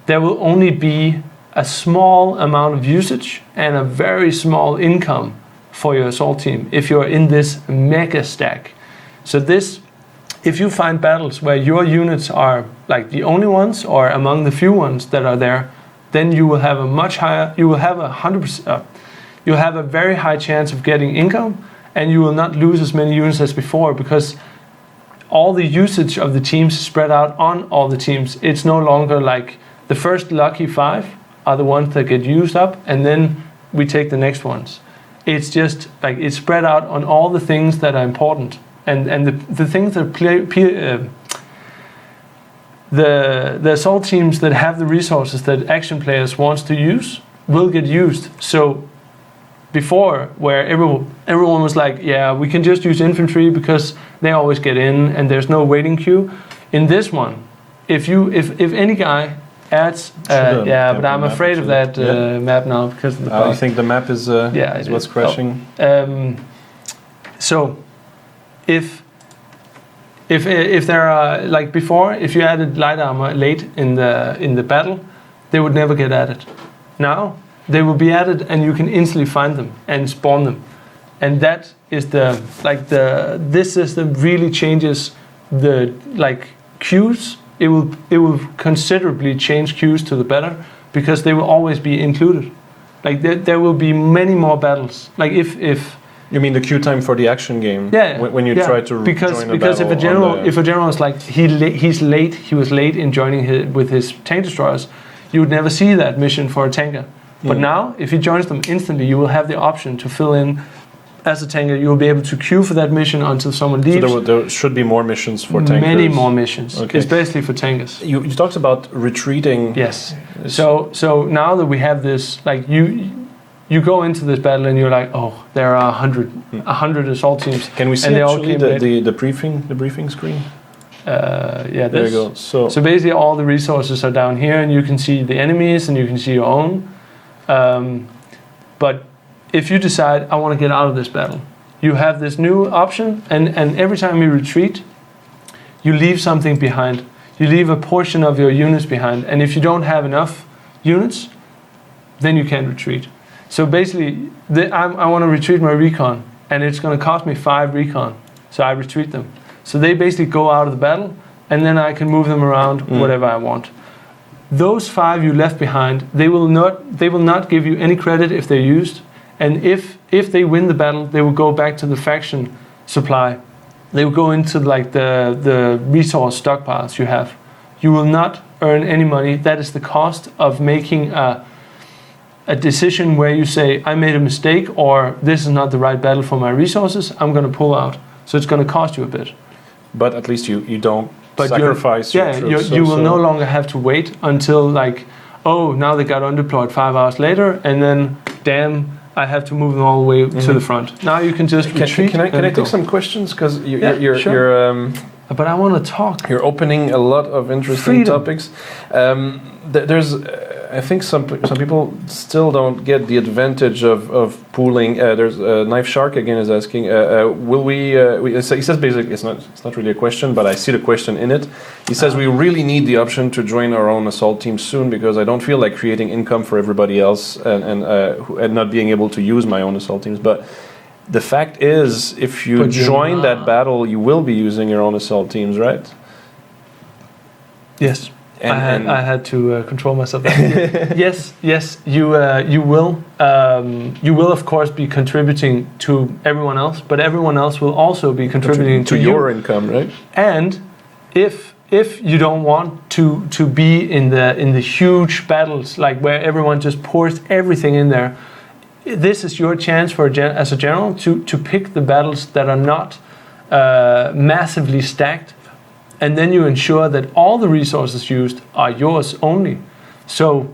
Speaker 2: will only be a small amount of usage and a very small income for your assault team if you're in this mega stack. So if you find battles where your units are like the only ones or among the few ones that are there, then you will have a much higher, you will have 100%, you'll have a very high chance of getting income, and you will not lose as many units as before because all the usage of the teams spread out on all the teams. It's no longer like the first lucky 5 are the ones that get used up, and then we take the next ones. It's just like it's spread out on all the things that are important, and the things that the assault teams that have the resources that action players wants to use will get used. So before, where everyone was like, we can just use infantry because they always get in and there's no waiting queue. In this one, if any guy adds, but I'm afraid of that map now because of the bug.
Speaker 1: I think the map is what's crashing.
Speaker 2: So if there are like before, if you added light armor late in the battle, they would never get added. Now they will be added, and you can instantly find them and spawn them. and that is this system really changes the queues. It will considerably change queues to the better, because they will always be included. Like there will be many more battles. Like if
Speaker 1: you mean the queue time for the action game?
Speaker 2: Yeah.
Speaker 1: When you try to join a
Speaker 2: because
Speaker 1: battle
Speaker 2: if a general is like he's late, he was late in joining with his tank destroyers, you would never see that mission for a tanker. But now, if he joins them instantly, you will have the option to fill in as a tanker. You will be able to queue for that mission until someone leaves.
Speaker 1: So there should be more missions for tankers.
Speaker 2: Many more missions.
Speaker 1: Okay.
Speaker 2: It's basically for tankers.
Speaker 1: You talked about retreating.
Speaker 2: Yes. So now that we have this, like you go into this battle and you're like, oh, there are 100 assault teams.
Speaker 1: Can we see
Speaker 2: and
Speaker 1: actually the briefing screen?
Speaker 2: Yeah,
Speaker 1: there you go.
Speaker 2: So basically all the resources are down here, and you can see the enemies and you can see your own. But if you decide, I want to get out of this battle, you have this new option, and every time you retreat, you leave something behind. You leave a portion of your units behind, and if you don't have enough units, then you can't retreat. So basically, I want to retreat my recon, and it's going to cost me 5 recon, so I retreat them. So they basically go out of the battle, and then I can move them around whatever I want. Those 5 you left behind, they will not give you any credit if they're used, and if they win the battle, they will go back to the faction supply. They will go into like the resource stockpiles you have. You will not earn any money. That is the cost of making a decision where you say, I made a mistake, or this is not the right battle for my resources, I'm going to pull out. So it's going to cost you a bit.
Speaker 1: But at least you don't sacrifice your troops.
Speaker 2: You will no longer have to wait until like, oh, now they got undeployed 5 hours later, and then, damn, I have to move them all the way to the front. Now you can just retreat.
Speaker 1: Can I take some questions? Because
Speaker 2: sure. But I want to talk.
Speaker 1: You're opening a lot of interesting topics. There's, I think some people still don't get the advantage of pooling. There's Knife Shark again is asking, will we he says basically it's not really a question, but I see the question in it. He says we really need the option to join our own assault team soon, because I don't feel like creating income for everybody else and not being able to use my own assault teams. But the fact is, if you join that battle, you will be using your own assault teams, right?
Speaker 2: Yes. I had to control myself. Yes, you will. You will, of course, be contributing to everyone else, but everyone else will also be contributing to
Speaker 1: your income, right?
Speaker 2: And if you don't want to be in the huge battles, like where everyone just pours everything in there, this is your chance as a general to pick the battles that are not massively stacked. And then you ensure that all the resources used are yours only. So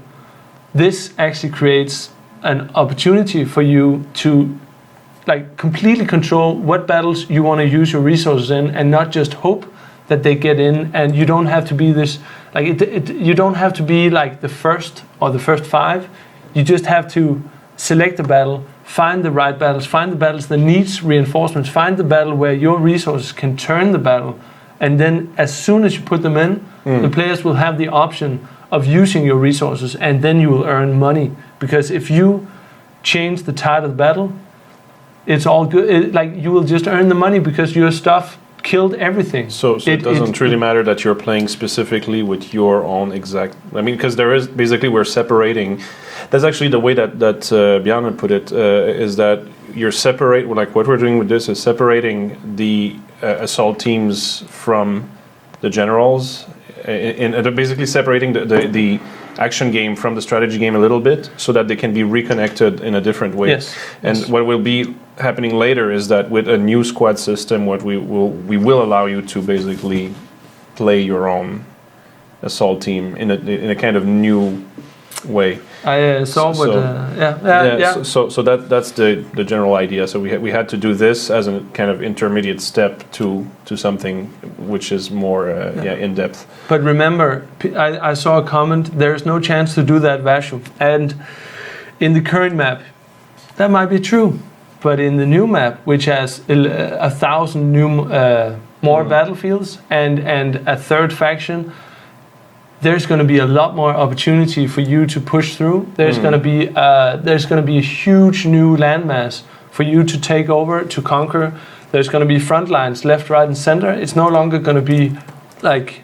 Speaker 2: this actually creates an opportunity for you to like completely control what battles you want to use your resources in, and not just hope that they get in. And you don't have to be this like you don't have to be like the first or the first 5. You just have to select a battle, find the right battles, find the battles that needs reinforcements, find the battle where your resources can turn the battle. And then as soon as you put them in, the players will have the option of using your resources, and then you will earn money. Because if you change the tide of the battle, it's all good. Like you will just earn the money because your stuff killed everything.
Speaker 1: So it doesn't really matter that you're playing specifically with your own exact... I mean, because there is... Basically, we're separating... That's actually the way that Bjarne put it, is that you're separate... Like what we're doing with this is separating the assault teams from the generals, and basically separating the action game from the strategy game a little bit, so that they can be reconnected in a different way.
Speaker 2: Yes.
Speaker 1: And what will be happening later is that with a new squad system, what we will allow you to basically play your own assault team in a kind of new way.
Speaker 2: I saw
Speaker 1: So that's the general idea. So we had to do this as a kind of intermediate step to something which is more in depth.
Speaker 2: But remember, I saw a comment. There's no chance to do that, Vashu. And in the current map, that might be true. But in the new map, which has 1,000 new more battlefields and a third faction, there's going to be a lot more opportunity for you to push through. There's going to be a huge new landmass for you to take over, to conquer. There's going to be front lines, left, right, and center. It's no longer going to be like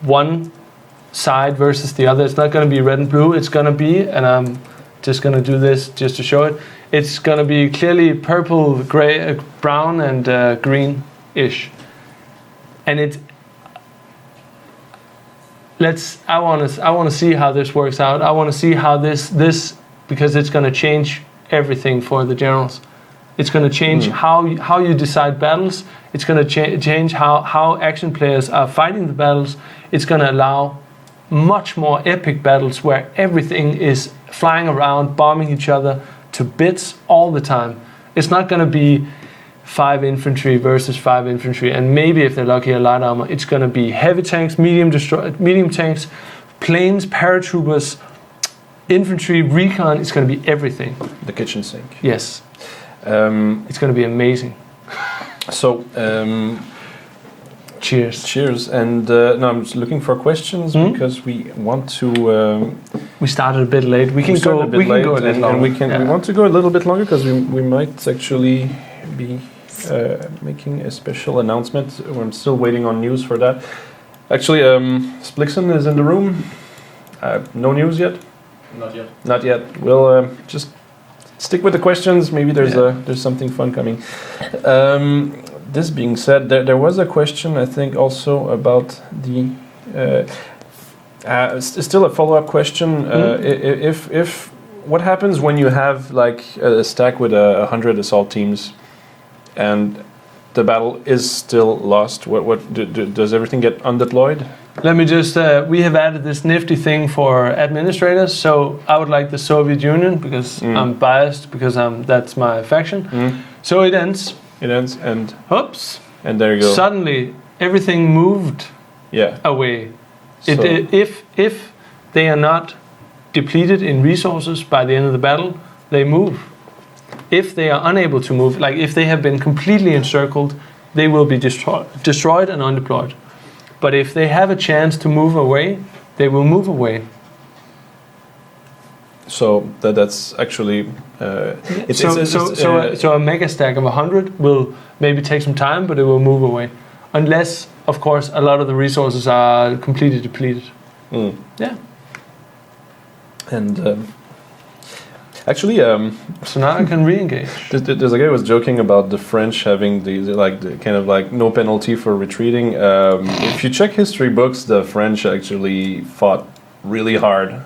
Speaker 2: one side versus the other. It's not going to be red and blue. It's going to be, and I'm just going to do this just to show it. It's going to be clearly purple, gray, brown, and green-ish. And I want to see how this works out. I want to see how this because it's going to change everything for the generals. It's going to change how you decide battles. It's going to change how action players are fighting the battles. It's going to allow much more epic battles where everything is flying around, bombing each other to bits all the time. It's not going to be 5 infantry versus 5 infantry, and maybe if they're lucky, a light armor. It's going to be heavy tanks, medium tanks, planes, paratroopers, infantry, recon. It's going to be everything.
Speaker 1: The kitchen sink.
Speaker 2: Yes. It's going to be amazing.
Speaker 1: So, cheers. And no, I'm just looking for questions because we want to.
Speaker 2: We started a bit late. We can go a little longer.
Speaker 1: We want to go a little bit longer because we might actually be making a special announcement. I'm still waiting on news for that. Actually, Splixen is in the room. No news yet. Not yet. We'll just stick with the questions. Maybe there's something fun coming. This being said, there was a question, I think, also about the still a follow-up question. If what happens when you have like a stack with 100 assault teams, and the battle is still lost? Does everything get undeployed?
Speaker 2: Let me just, we have added this nifty thing for administrators. So I would like the Soviet Union because I'm biased because that's my faction. So it ends. And oops.
Speaker 1: And there you go.
Speaker 2: Suddenly everything moved away. So if they are not depleted in resources by the end of the battle, they move. If they are unable to move, like if they have been completely encircled, they will be destroyed and undeployed. But if they have a chance to move away, they will move away.
Speaker 1: So that's actually
Speaker 2: so a mega stack of 100 will maybe take some time, but it will move away, unless, of course, a lot of the resources are completely depleted. Yeah.
Speaker 1: And actually,
Speaker 2: so now I can re-engage.
Speaker 1: There's a guy who was joking about the French having the kind of like no penalty for retreating. If you check history books, the French actually fought really hard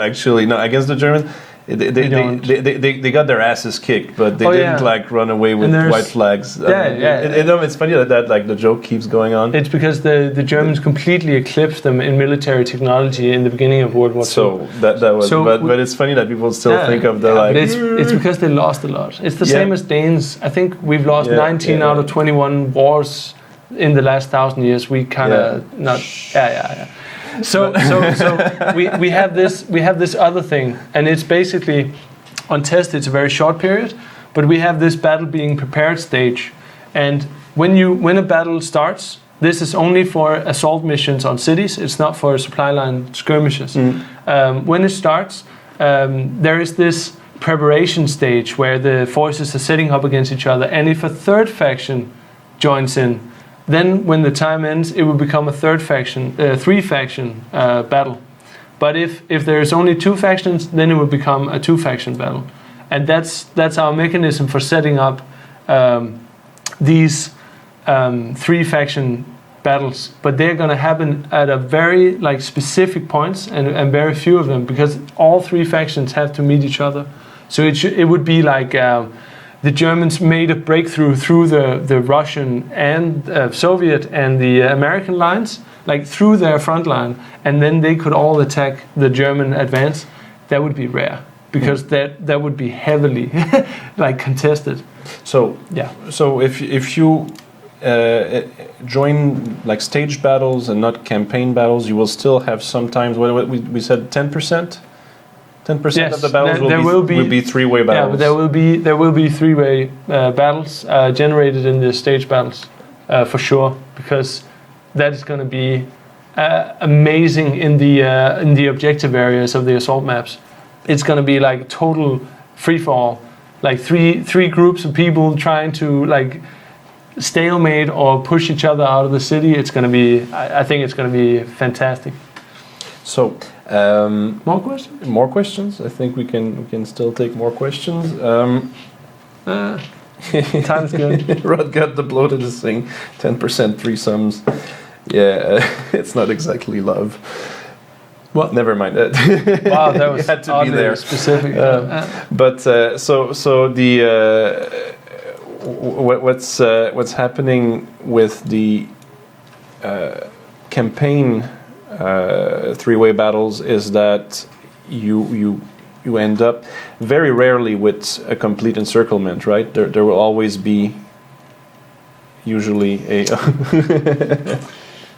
Speaker 1: actually. No, against the Germans. They got their asses kicked, but they didn't like run away with white flags. It's funny that like the joke keeps going on.
Speaker 2: It's because the Germans completely eclipsed them in military technology in the beginning of World War II.
Speaker 1: So that was, but it's funny that people still think of the like.
Speaker 2: It's because they lost a lot. It's the same as Danes. I think we've lost 19 out of 21 wars in the last 1,000 years. We kind of So we have this other thing, and it's basically on test. It's a very short period, but we have this battle being prepared stage, and when a battle starts, this is only for assault missions on cities. It's not for supply line skirmishes. When it starts, there is this preparation stage where the forces are setting up against each other, and if a third faction joins in, then when the time ends, it will become a three faction battle. But if there is only 2 factions, then it will become a 2-faction battle. And that's our mechanism for setting up these 3-faction battles. But they're going to happen at a very like specific points and very few of them, because all 3 factions have to meet each other. So it would be like the Germans made a breakthrough through the Russian and Soviet and the American lines, like through their front line, and then they could all attack the German advance. That would be rare, because that would be heavily like contested.
Speaker 1: So So if you join like stage battles and not campaign battles, you will still have sometimes what we said 10%. 10% of the battles will be 3-way battles.
Speaker 2: Yeah, but there will be 3-way battles generated in the stage battles for sure, because that is going to be amazing in the objective areas of the assault maps. It's going to be like total free for all. like three groups of people trying to like stalemate or push each other out of the city. It's going to be, I think it's going to be fantastic.
Speaker 1: So
Speaker 2: More questions?
Speaker 1: more questions. I think we can still take more questions.
Speaker 2: Time's good.
Speaker 1: Rod got the blow to the thing. 10% threesomes. Yeah, it's not exactly love.
Speaker 2: What?
Speaker 1: Never mind that.
Speaker 2: Wow, that was
Speaker 1: had to be there.
Speaker 2: Specific.
Speaker 1: But so the what's happening with the campaign three-way battles is that you end up very rarely with a complete encirclement, right? There will always be usually a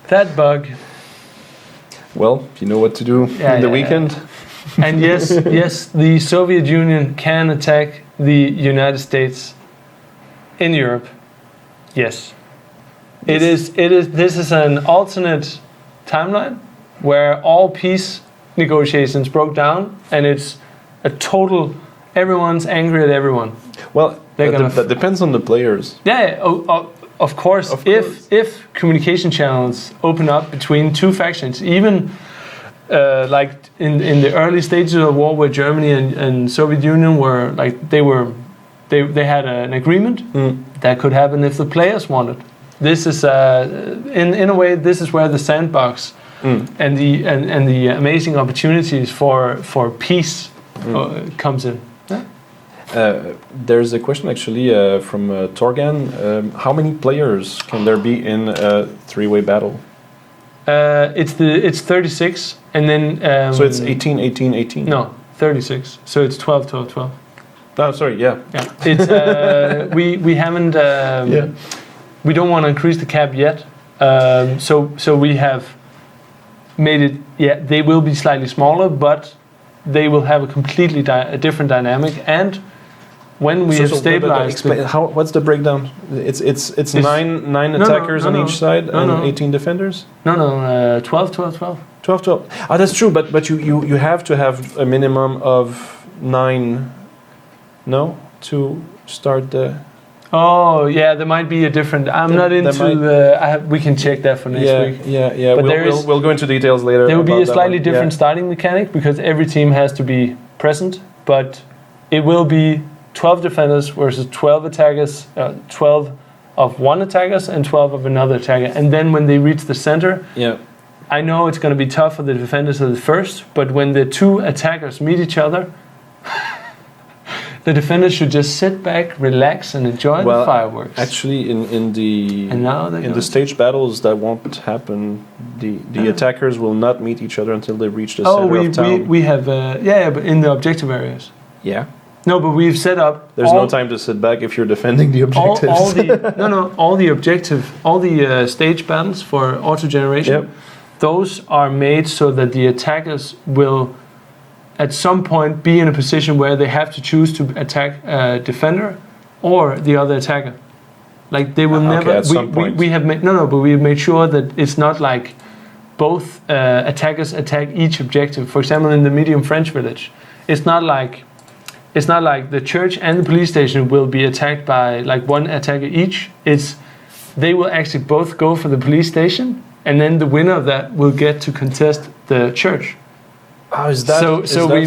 Speaker 2: that bug.
Speaker 1: well, you know what to do in the weekend.
Speaker 2: And yes, the Soviet Union can attack the United States in Europe. Yes. It is. This is an alternate timeline where all peace negotiations broke down, and it's a total. Everyone's angry at everyone.
Speaker 1: Well, that depends on the players.
Speaker 2: Yeah. Of course. If communication channels open up between two factions, even like in the early stages of the war, where Germany and Soviet Union were like they had an agreement. That could happen if the players wanted. This is in a way, this is where the sandbox and the amazing opportunities for peace comes in. Yeah?
Speaker 1: There's a question actually from Torgan. How many players can there be in a three-way battle?
Speaker 2: It's 36, and then
Speaker 1: so it's 18, 18, 18.
Speaker 2: No, 36. So it's 12, 12, 12.
Speaker 1: Oh, sorry. Yeah.
Speaker 2: It's we haven't. We don't want to increase the cap yet. So we have made it. Yeah, they will be slightly smaller, but they will have a completely different dynamic. And when we have stabilized,
Speaker 1: what's the breakdown? It's nine attackers on each side and 18 defenders.
Speaker 2: No, 12, 12, 12.
Speaker 1: 12, 12. Oh, that's true. But you have to have a minimum of 9. No, to start the.
Speaker 2: Oh yeah, there might be a different. I'm not into the. We can check that for next week.
Speaker 1: Yeah. But we'll go into details later.
Speaker 2: There will be a slightly different starting mechanic because every team has to be present, but it will be 12 defenders versus 12 attackers, 12 of one attackers and 12 of another attacker. And then when they reach the center, I know it's going to be tough for the defenders at the first, but when the two attackers meet each other. The defenders should just sit back, relax, and enjoy the fireworks.
Speaker 1: Actually, in the stage battles, that won't happen. The attackers will not meet each other until they reach the center of town.
Speaker 2: We have but in the objective areas.
Speaker 1: Yeah.
Speaker 2: No, but we've set up.
Speaker 1: There's no time to sit back if you're defending the objectives.
Speaker 2: All the stage battles for auto generation. Those are made so that the attackers will. At some point be in a position where they have to choose to attack a defender or the other attacker. Like they will never.
Speaker 1: At some point.
Speaker 2: We have made but we have made sure that it's not like both attackers attack each objective. For example, in the medium French village, it's not like the church and the police station will be attacked by like one attacker each. They will actually both go for the police station, and then the winner of that will get to contest the church.
Speaker 1: Oh, is that
Speaker 2: so? We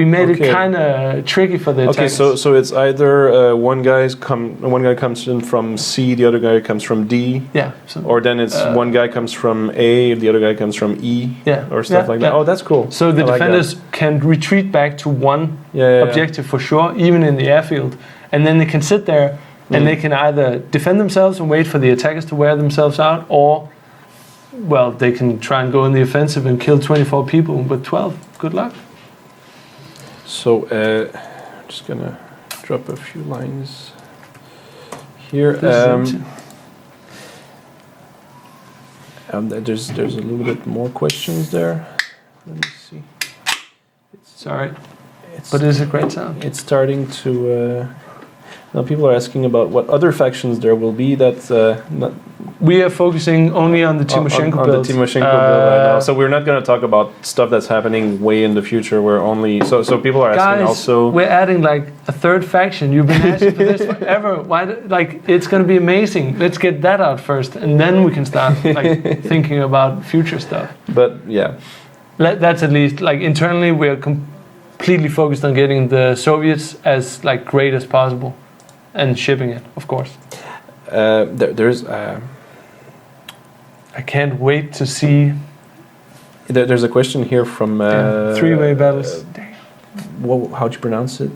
Speaker 2: made it kind of tricky for the attackers.
Speaker 1: Okay, so it's either one guy comes in from C, the other guy comes from D.
Speaker 2: Yeah.
Speaker 1: Or then it's one guy comes from A, the other guy comes from E.
Speaker 2: Yeah.
Speaker 1: Or stuff like that. Oh, that's cool.
Speaker 2: So the defenders can retreat back to one objective for sure, even in the airfield, and then they can sit there and they can either defend themselves and wait for the attackers to wear themselves out, or they can try and go in the offensive and kill 24 people with 12. Good luck.
Speaker 1: So, I'm just gonna drop a few lines here. There's a little bit more questions there. Let me see.
Speaker 2: Sorry, but it's a great sound.
Speaker 1: It's starting to. Now people are asking about what other factions there will be. That's not
Speaker 2: We are focusing only on the Timoshenko
Speaker 1: on
Speaker 2: build.
Speaker 1: the Timoshenko build right now. So we're not going to talk about stuff that's happening way in the future. We're only so people are asking
Speaker 2: Guys,
Speaker 1: also.
Speaker 2: we're adding like a third faction. You've been asking for this forever. Why? Like, it's going to be amazing. Let's get that out first, and then we can start like thinking about future stuff.
Speaker 1: But yeah,
Speaker 2: That's at least like internally we're completely focused on getting the Soviets as like great as possible, and shipping it, of course.
Speaker 1: there's.
Speaker 2: I can't wait to see
Speaker 1: There's a question here from
Speaker 2: three-way battles.
Speaker 1: How'd you pronounce it?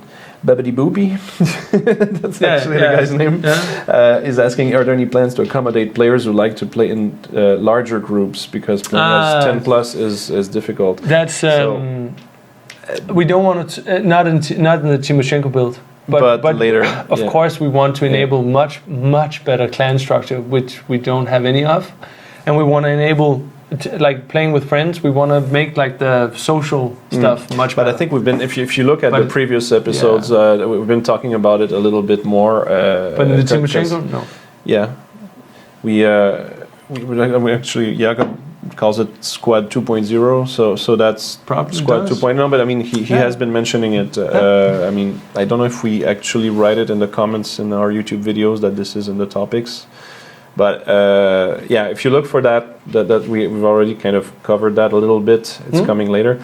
Speaker 1: Babidi Boopy. That's actually the guy's name.
Speaker 2: Yeah.
Speaker 1: Is asking, are there any plans to accommodate players who like to play in larger groups because playing as 10 plus is difficult?
Speaker 2: That's we don't want to not in the Timoshenko build. But
Speaker 1: later,
Speaker 2: of course, we want to enable much better clan structure, which we don't have any of, and we want to enable like playing with friends. We want to make like the social stuff much better.
Speaker 1: But I think we've been, if you look at the previous episodes, we've been talking about it a little bit more.
Speaker 2: But in the Timoshenko, no.
Speaker 1: Yeah, we actually Jakob calls it Squad 2.0, so that's
Speaker 2: probably
Speaker 1: Squad 2.0. But I mean, he has been mentioning it. I mean, I don't know if we actually write it in the comments in our YouTube videos that this is in the topics. But yeah, if you look for that we've already kind of covered that a little bit. It's coming later.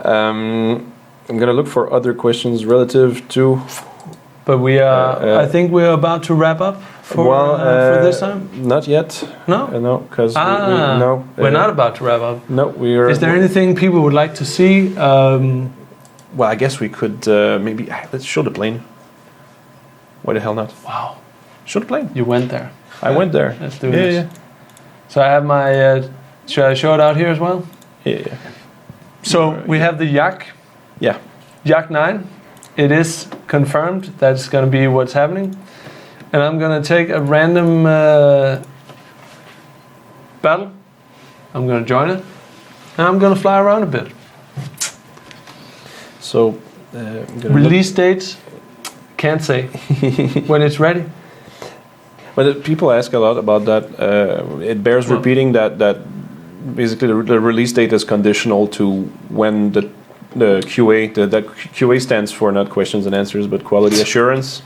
Speaker 1: I'm gonna look for other questions relative to.
Speaker 2: But we are. I think we're about to wrap up for this time.
Speaker 1: Not yet.
Speaker 2: No.
Speaker 1: No, because
Speaker 2: no. We're not about to wrap up.
Speaker 1: No, we are.
Speaker 2: Is there anything people would like to see?
Speaker 1: Well, I guess we could maybe let's show the plane. Why the hell not?
Speaker 2: Wow.
Speaker 1: Show the plane.
Speaker 2: You went there.
Speaker 1: I went there.
Speaker 2: Let's do this. Yeah. So I have my. Should I show it out here as well?
Speaker 1: Yeah.
Speaker 2: So we have the Yak.
Speaker 1: Yeah.
Speaker 2: Yak 9. It is confirmed that's going to be what's happening, and I'm going to take a random battle. I'm going to join it, and I'm going to fly around a bit.
Speaker 1: So
Speaker 2: release dates, can't say when it's ready.
Speaker 1: But people ask a lot about that. It bears repeating that basically the release date is conditional to when the QA, that QA stands for not questions and answers, but quality assurance.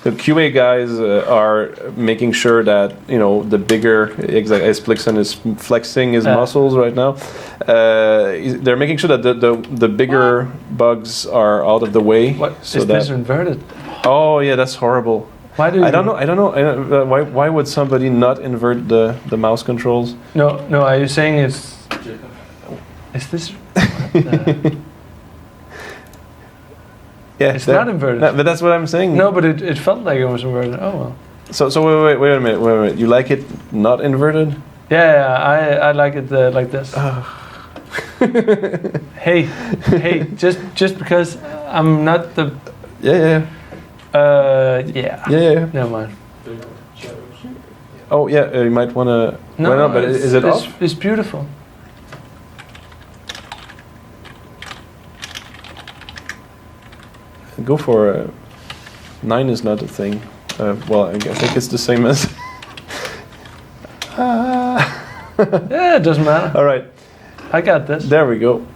Speaker 1: The QA guys are making sure that, you know, the bigger, exactly as Plixon is flexing his muscles right now, they're making sure that the bigger bugs are out of the way.
Speaker 2: What? So is this inverted?
Speaker 1: Oh yeah, that's horrible.
Speaker 2: Why do you?
Speaker 1: I don't know. Why would somebody not invert the mouse controls?
Speaker 2: No. Are you saying it's? Is this?
Speaker 1: Yeah,
Speaker 2: it's not inverted.
Speaker 1: But that's what I'm saying.
Speaker 2: No, but it felt like it was inverted. Oh well.
Speaker 1: So wait a minute. You like it not inverted?
Speaker 2: Yeah. I like it like this. Hey, just because I'm not the.
Speaker 1: Yeah. Yeah.
Speaker 2: Never mind.
Speaker 1: Oh yeah, you might want to. No, but is it off?
Speaker 2: It's beautiful.
Speaker 1: Go for 9 is not a thing. Well, I think it's the same as.
Speaker 2: Yeah, it doesn't matter.
Speaker 1: All right,
Speaker 2: I got this.
Speaker 1: There we go.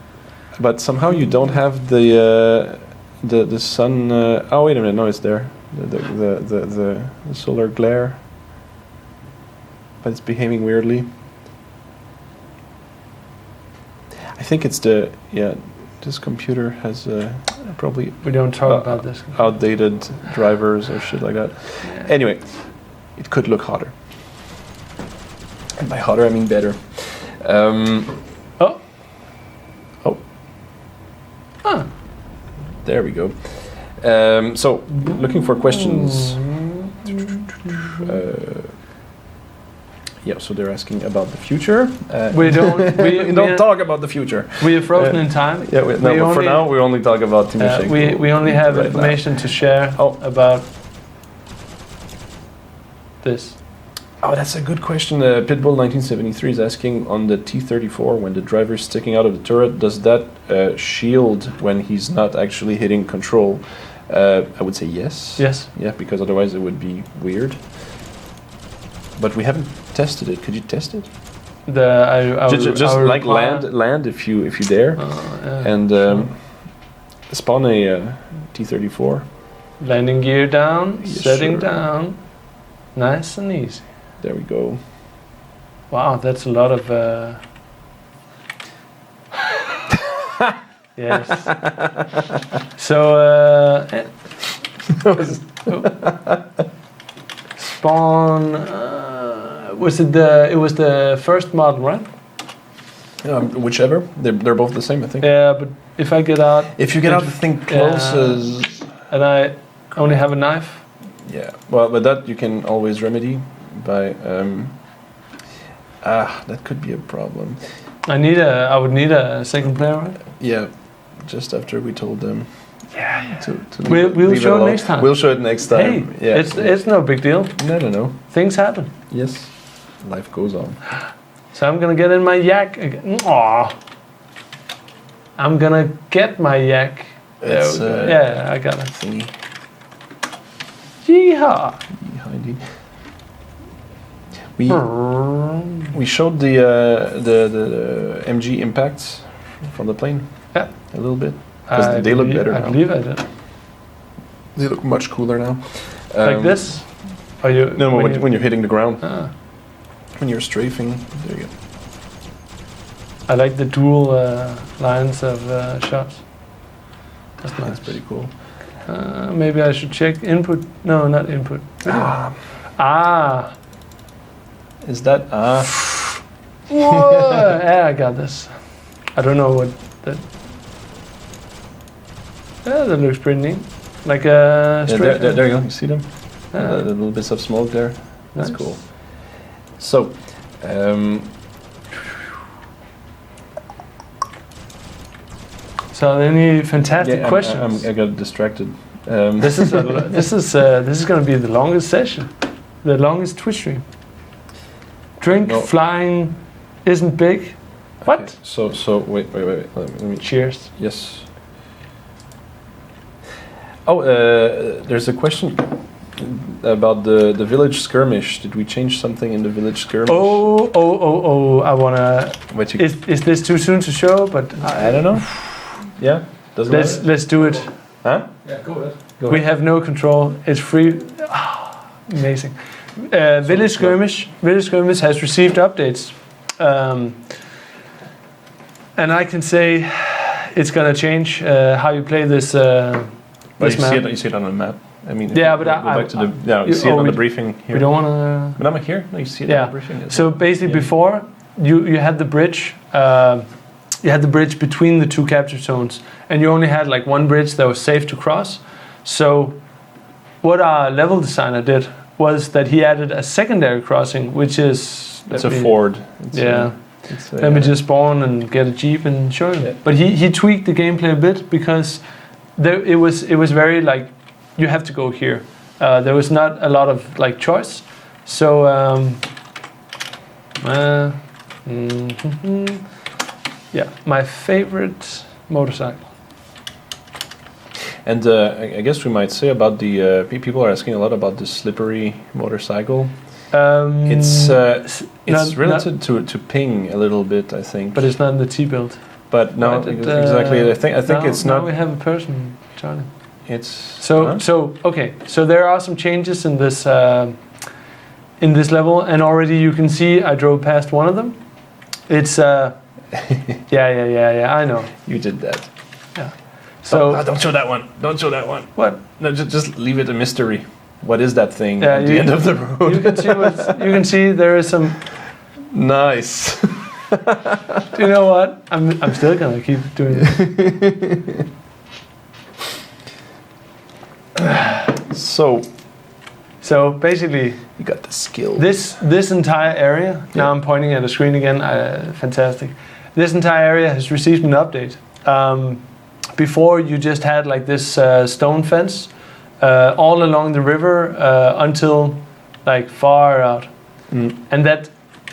Speaker 1: But somehow you don't have the sun. Oh wait a minute, no, it's there. The solar glare. But it's behaving weirdly. I think it's this computer has probably
Speaker 2: we don't talk about this.
Speaker 1: Outdated drivers or shit like that. Yeah. Anyway, it could look hotter. And by hotter I mean better. There we go. So looking for questions. Yeah, so they're asking about the future.
Speaker 2: We don't
Speaker 1: talk about the future.
Speaker 2: We are frozen in time.
Speaker 1: Yeah, but for now we only talk about Timoshenko.
Speaker 2: We only have information to share about this.
Speaker 1: Oh, that's a good question. Pitbull 1973 is asking on the T-34 when the driver's sticking out of the turret, does that shield when he's not actually hitting control? I would say yes.
Speaker 2: Yes.
Speaker 1: Yeah, because otherwise it would be weird. But we haven't tested it. Could you test it? Just like land if you dare,
Speaker 2: yeah,
Speaker 1: and
Speaker 2: sure.
Speaker 1: spawn a T-34.
Speaker 2: Landing gear down,
Speaker 1: Yes,
Speaker 2: setting
Speaker 1: sure.
Speaker 2: down, nice and easy.
Speaker 1: There we go.
Speaker 2: Wow, that's a lot of. Yes. So spawn. Was it the? It was the first model, right?
Speaker 1: Whichever. They're both the same, I think.
Speaker 2: Yeah, but if I get out.
Speaker 1: If you get out the thing close
Speaker 2: and I only have a knife.
Speaker 1: Yeah. Well, but that you can always remedy by. That could be a problem.
Speaker 2: I would need a second player, right?
Speaker 1: Yeah. Just after we told them.
Speaker 2: Yeah.
Speaker 1: To
Speaker 2: we'll show it next time.
Speaker 1: We'll show it next time.
Speaker 2: Hey,
Speaker 1: yeah.
Speaker 2: it's no big deal.
Speaker 1: No.
Speaker 2: Things happen.
Speaker 1: Yes. Life goes on.
Speaker 2: So I'm gonna get in my yak again. Aww. I'm gonna get my yak.
Speaker 1: It's,
Speaker 2: yeah, I got it.
Speaker 1: Thingy.
Speaker 2: Yeehaw.
Speaker 1: Indeed. We showed the MG impacts from the plane.
Speaker 2: Yeah.
Speaker 1: A little bit. Because they look better now.
Speaker 2: I believe I did.
Speaker 1: They look much cooler now.
Speaker 2: Like this? Are you?
Speaker 1: No, when you're hitting the ground.
Speaker 2: Ah.
Speaker 1: When you're strafing. There you go.
Speaker 2: I like the dual lines of shots. That's nice.
Speaker 1: That's pretty cool.
Speaker 2: Maybe I should check input. No, not input. Ah.
Speaker 1: Is that
Speaker 2: Whoa! Yeah, I got this. I don't know what that. Yeah, that looks pretty neat. Like a straight.
Speaker 1: there you go. You see them? The little bits of smoke there. That's
Speaker 2: Nice.
Speaker 1: cool. So,
Speaker 2: So any fantastic questions?
Speaker 1: I got distracted.
Speaker 2: This is going to be the longest session, the longest Twitch stream. Drink flying isn't big. What?
Speaker 1: Okay, so wait. Let me.
Speaker 2: Cheers.
Speaker 1: Yes. Oh, there's a question about the village skirmish. Did we change something in the village skirmish?
Speaker 2: Oh! I wanna. Is this too soon to show? But
Speaker 1: I don't know. Yeah.
Speaker 2: Let's do it.
Speaker 1: Huh?
Speaker 3: Yeah, go ahead.
Speaker 2: We have no control. It's free. Ah, amazing. Village skirmish has received updates, and I can say it's gonna change how you play this.
Speaker 1: But
Speaker 2: this map.
Speaker 1: you see it on the map. I mean,
Speaker 2: Yeah, but
Speaker 1: go back to you see it on the briefing here.
Speaker 2: We don't want to.
Speaker 1: But I'm here. No, you see it on the briefing.
Speaker 2: So basically, before you had the bridge. You had the bridge between the two capture zones, and you only had like one bridge that was safe to cross. So, what our level designer did was that he added a secondary crossing, which is
Speaker 1: it's a ford.
Speaker 2: Let me just spawn and get a jeep and show you.
Speaker 1: Yeah.
Speaker 2: But he tweaked the gameplay a bit because it was very like you have to go here. There was not a lot of like choice. So. Yeah, my favorite motorcycle.
Speaker 1: And I guess we might say about the people are asking a lot about the slippery motorcycle. It's related to ping a little bit, I think.
Speaker 2: But it's not in the T-build.
Speaker 1: But no, exactly. I think it's not.
Speaker 2: Now we have a person, Charlie.
Speaker 1: It's
Speaker 2: so okay. So there are some changes in this level, and already you can see I drove past one of them. It's yeah. I know.
Speaker 1: You did that.
Speaker 2: Yeah. So
Speaker 1: don't show that one. Don't show that one.
Speaker 2: What?
Speaker 1: No, just leave it a mystery. What is that thing
Speaker 2: Yeah,
Speaker 1: at the end of the road?
Speaker 2: You can see there is some.
Speaker 1: Nice.
Speaker 2: Do you know what? I'm still gonna keep doing it. So basically,
Speaker 1: you got the skill.
Speaker 2: This entire area. Now I'm pointing at the screen again. Fantastic. This entire area has received an update. Before you just had like this stone fence all along the river until like far out, and that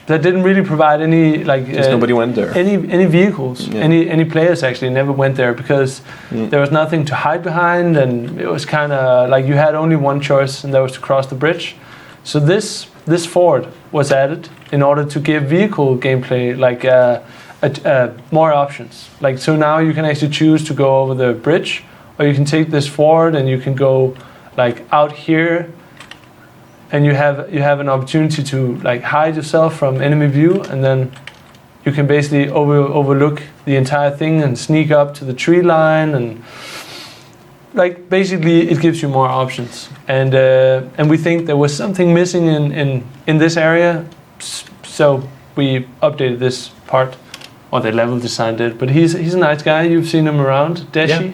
Speaker 2: that didn't really provide any like.
Speaker 1: Because nobody went there.
Speaker 2: Any vehicles, any players actually never went there because there was nothing to hide behind, and it was kind of like you had only one choice, and that was to cross the bridge. So this ford was added in order to give vehicle gameplay like more options. Like so now you can actually choose to go over the bridge, or you can take this ford and you can go like out here, and you have an opportunity to like hide yourself from enemy view, and then you can basically overlook the entire thing and sneak up to the tree line, and like basically it gives you more options. And we think there was something missing in this area, so we updated this part, or the level design did. But he's a nice guy. You've seen him around, Deshi.
Speaker 1: Yeah.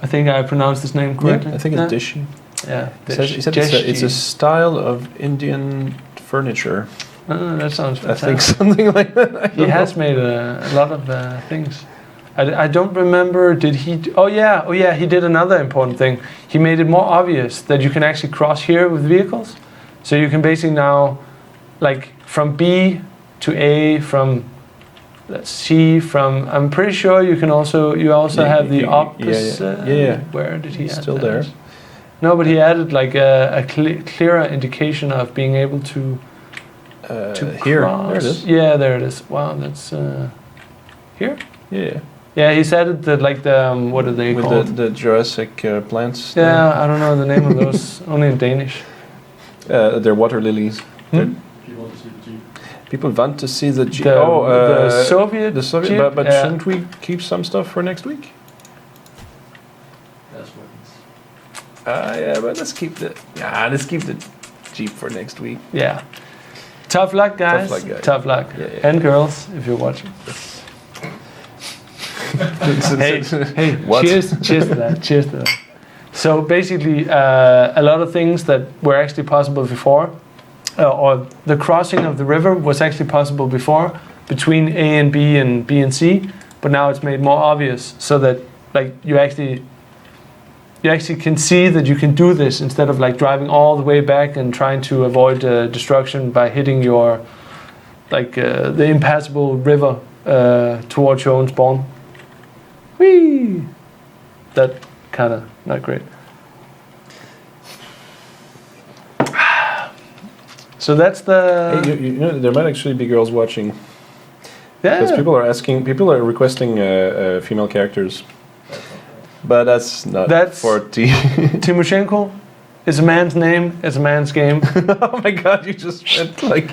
Speaker 2: I think I pronounced his name correctly.
Speaker 1: Yeah, I think it's Deshi.
Speaker 2: Yeah,
Speaker 1: He said it's a style of Indian furniture.
Speaker 2: That sounds fantastic.
Speaker 1: I think something like that.
Speaker 2: He has made a lot of things. I don't remember, did he... Oh yeah, he did another important thing. He made it more obvious that you can actually cross here with vehicles. So you can basically now, like, from B to A, from C, from... I'm pretty sure you also have the opposite...
Speaker 1: Yeah.
Speaker 2: Where did he add
Speaker 1: Still
Speaker 2: that?
Speaker 1: there.
Speaker 2: No, but he added like a clearer indication of being able to
Speaker 1: here.
Speaker 2: cross.
Speaker 1: There it is.
Speaker 2: Yeah, there it is. Wow, that's here.
Speaker 1: Yeah.
Speaker 2: Yeah, he's added the like the what are they called?
Speaker 1: With the Jurassic plants.
Speaker 2: Yeah, I don't know the name of those. Only in Danish.
Speaker 1: They're water lilies.
Speaker 2: Hmm?
Speaker 1: People want to see the Jeep.
Speaker 2: The Soviet.
Speaker 1: The Soviet.
Speaker 2: Jeep?
Speaker 1: But
Speaker 2: Yeah.
Speaker 1: shouldn't we keep some stuff for next week? Yeah, but let's keep the Jeep for next week.
Speaker 2: Yeah. Tough luck, guys.
Speaker 1: Tough luck, guys.
Speaker 2: Tough luck.
Speaker 1: Yeah.
Speaker 2: And girls, if you're watching. hey,
Speaker 1: What?
Speaker 2: cheers to that. Cheers to that. So basically, a lot of things that were actually possible before, or the crossing of the river was actually possible before between A and B and C, but now it's made more obvious so that like you actually can see that you can do this instead of like driving all the way back and trying to avoid destruction by hitting your the impassable river towards your own spawn. Whee! That kind of not great. So that's the.
Speaker 1: Hey, you know, there might actually be girls watching.
Speaker 2: Yeah.
Speaker 1: Because people are requesting female characters. But that's not for T.
Speaker 2: Timoshenko is a man's name. It's a man's game.
Speaker 1: Oh my god! You just went like.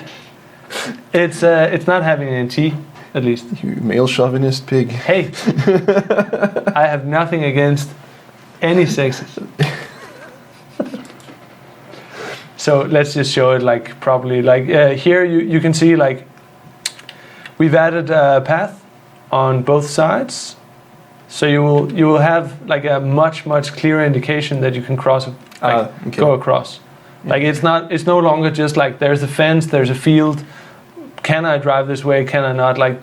Speaker 2: It's not having an T, at least.
Speaker 1: You male chauvinist pig.
Speaker 2: Hey, I have nothing against any sexes. So let's just show it like properly. Like here, you can see like we've added a path on both sides. So you will have like a much clearer indication that you can cross, go across. Yeah. Like it's no longer just like there's a fence, there's a field. Can I drive this way? Can I not? Like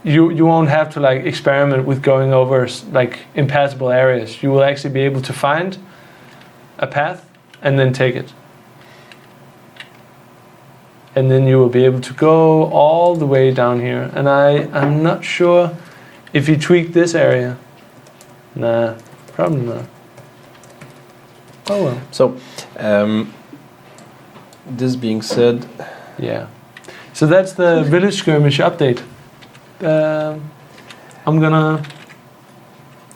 Speaker 2: you won't have to like experiment with going over like impassable areas. You will actually be able to find a path and then take it. And then you will be able to go all the way down here. And I'm not sure if you tweak this area. Nah, probably not. Oh well.
Speaker 1: So, this being said...
Speaker 2: Yeah. So that's the village skirmish update. I'm gonna...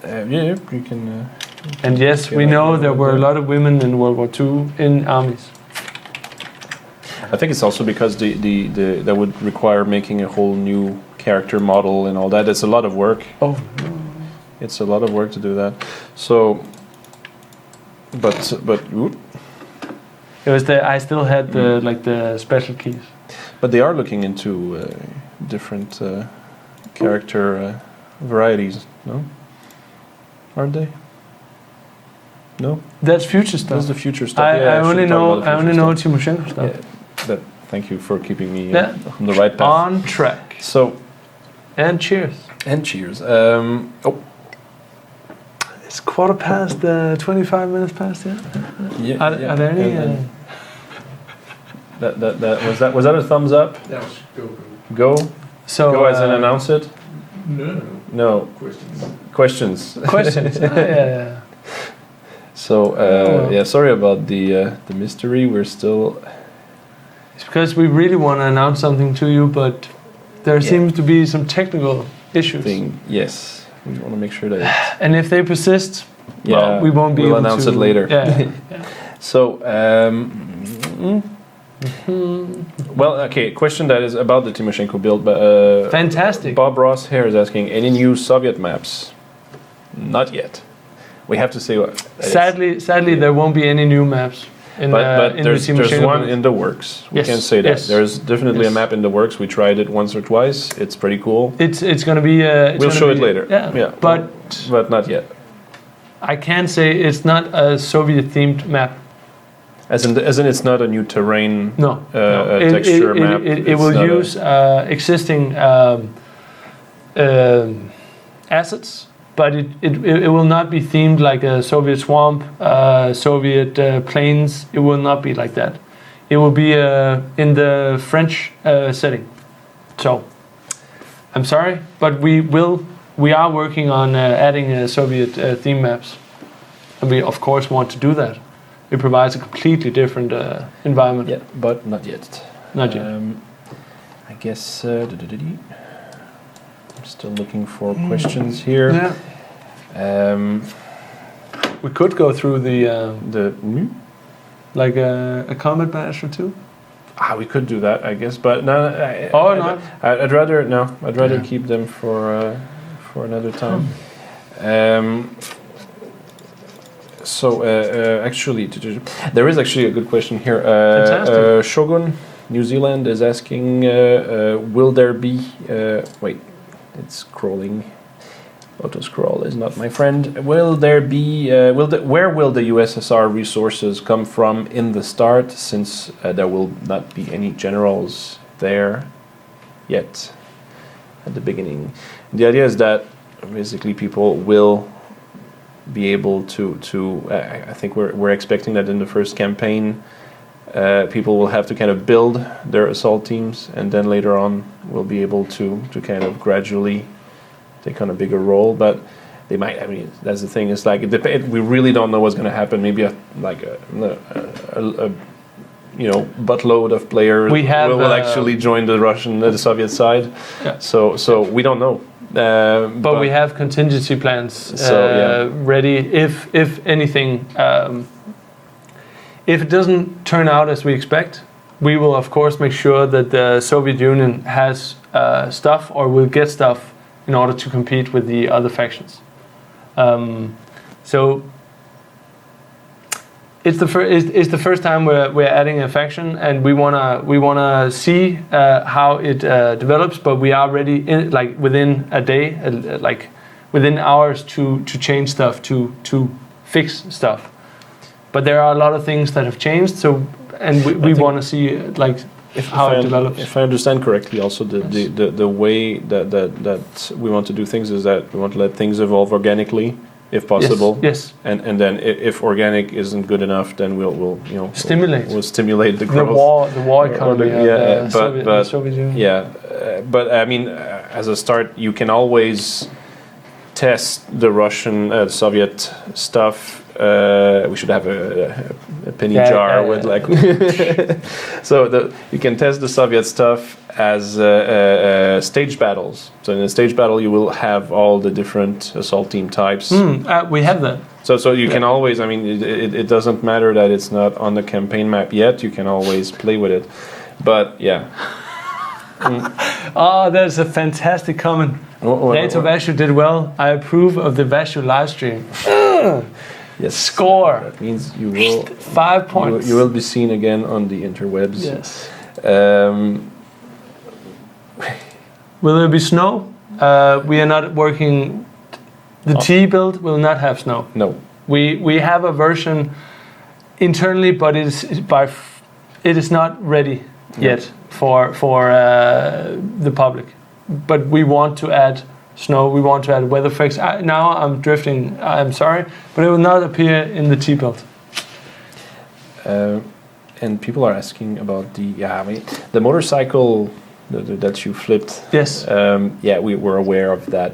Speaker 1: yeah, you can...
Speaker 2: and yes, we know there were a lot of women in World War II in armies.
Speaker 1: I think it's also because that would require making a whole new character model and all that. It's a lot of work.
Speaker 2: Oh no.
Speaker 1: It's a lot of work to do that. So, but ooh.
Speaker 2: It was I still had the like the special keys.
Speaker 1: But they are looking into different character varieties, no? Aren't they? No.
Speaker 2: That's future stuff.
Speaker 1: That's the future stuff.
Speaker 2: I only know Timoshenko stuff.
Speaker 1: Yeah, but thank you for keeping me
Speaker 2: on
Speaker 1: the right path.
Speaker 2: On track.
Speaker 1: So,
Speaker 2: and cheers.
Speaker 1: And cheers.
Speaker 2: It's 25 minutes past. Yeah.
Speaker 1: Yeah.
Speaker 2: Are there any?
Speaker 1: That was that a thumbs up?
Speaker 3: That was go.
Speaker 1: Go.
Speaker 2: So
Speaker 1: Go as in announce it.
Speaker 3: No.
Speaker 1: No. Questions.
Speaker 2: questions. Yeah.
Speaker 1: So
Speaker 2: well.
Speaker 1: yeah, sorry about the mystery. We're still.
Speaker 2: It's because we really want to announce something to you, but there seems to be some technical issues.
Speaker 1: Yes, we want to make sure that.
Speaker 2: And if they persist, well, we won't be
Speaker 1: we'll
Speaker 2: able to...
Speaker 1: announce it later.
Speaker 2: Yeah.
Speaker 1: So, well, okay. Question that is about the Timoshenko build, but
Speaker 2: Fantastic.
Speaker 1: Bob Ross here is asking, any new Soviet maps? Not yet. We have to say what.
Speaker 2: Sadly, there won't be any new maps.
Speaker 1: But
Speaker 2: in
Speaker 1: there's
Speaker 2: the Timoshenko
Speaker 1: one
Speaker 2: build.
Speaker 1: in the works. We
Speaker 2: Yes,
Speaker 1: can say that.
Speaker 2: yes.
Speaker 1: There's definitely
Speaker 2: Yes.
Speaker 1: a map in the works. We tried it once or twice. It's pretty cool.
Speaker 2: It's going to be...
Speaker 1: We'll show it later.
Speaker 2: Yeah. But
Speaker 1: not yet.
Speaker 2: I can say it's not a Soviet-themed map.
Speaker 1: As in it's not a new terrain.
Speaker 2: No.
Speaker 1: Texture map.
Speaker 2: It
Speaker 1: It's
Speaker 2: will
Speaker 1: not
Speaker 2: use existing assets, but it will not be themed like a Soviet swamp, Soviet plains. It will not be like that. It will be in the French setting. So, I'm sorry, but we are working on adding Soviet theme maps, and we of course want to do that. It provides a completely different environment.
Speaker 1: Yeah, but not yet.
Speaker 2: Not yet.
Speaker 1: I guess. I'm still looking for questions here.
Speaker 2: Yeah. We could go through
Speaker 1: The
Speaker 2: like a combat bash or two.
Speaker 1: we could do that, I guess, but no.
Speaker 2: No.
Speaker 1: I'd rather keep them for another time. So actually, there is actually a good question here.
Speaker 2: Fantastic.
Speaker 1: Shogun, New Zealand is asking, will there be? Wait, it's scrolling. Auto scroll is not my friend. Will there be? Where will the USSR resources come from in the start? Since there will not be any generals there yet at the beginning. The idea is that basically people will be able to I think we're expecting that in the first campaign people will have to kind of build their assault teams, and then later on will be able to kind of gradually take on a bigger role. But they might, I mean, that's the thing, it's like we really don't know what's going to happen. Maybe a buttload of players will actually join the Soviet side. So we don't know.
Speaker 2: But we have contingency plans ready if anything. If it doesn't turn out as we expect, we will of course make sure that the Soviet Union has stuff or will get stuff in order to compete with the other factions. So it's the first time we're adding a faction, and we wanna see how it develops. But we are ready within a day, within hours to change stuff, to fix stuff. But there are a lot of things that have changed. So we want to see how it develops.
Speaker 1: If I understand correctly, also the way that we want to do things is that we want to let things evolve organically, if possible.
Speaker 2: Yes.
Speaker 1: And then if organic isn't good enough, then we'll
Speaker 2: stimulate.
Speaker 1: We'll stimulate the growth.
Speaker 2: The war economy. The Soviet Union.
Speaker 1: Yeah, but I mean, as a start, you can always test the Russian Soviet stuff. We should have a penny jar with so you can test the Soviet stuff as stage battles. So in a stage battle, you will have all the different assault team types.
Speaker 2: We have that.
Speaker 1: So you can always. I mean, it doesn't matter that it's not on the campaign map yet. You can always play with it. But yeah.
Speaker 2: Oh, that's a fantastic comment. Later Vashu did well. I approve of the Vashu live stream.
Speaker 1: Yes.
Speaker 2: Score.
Speaker 1: That means you will
Speaker 2: 5 points.
Speaker 1: You will be seen again on the interwebs.
Speaker 2: Yes. Will there be snow? We are not working. The T build will not have snow.
Speaker 1: No.
Speaker 2: We have a version internally, but it is not ready yet for the public. But we want to add snow, we want to add weather effects. Now I'm drifting, I'm sorry, but it will not appear in the T-build.
Speaker 1: and people are asking about the motorcycle that you flipped.
Speaker 2: Yes.
Speaker 1: We were aware of that.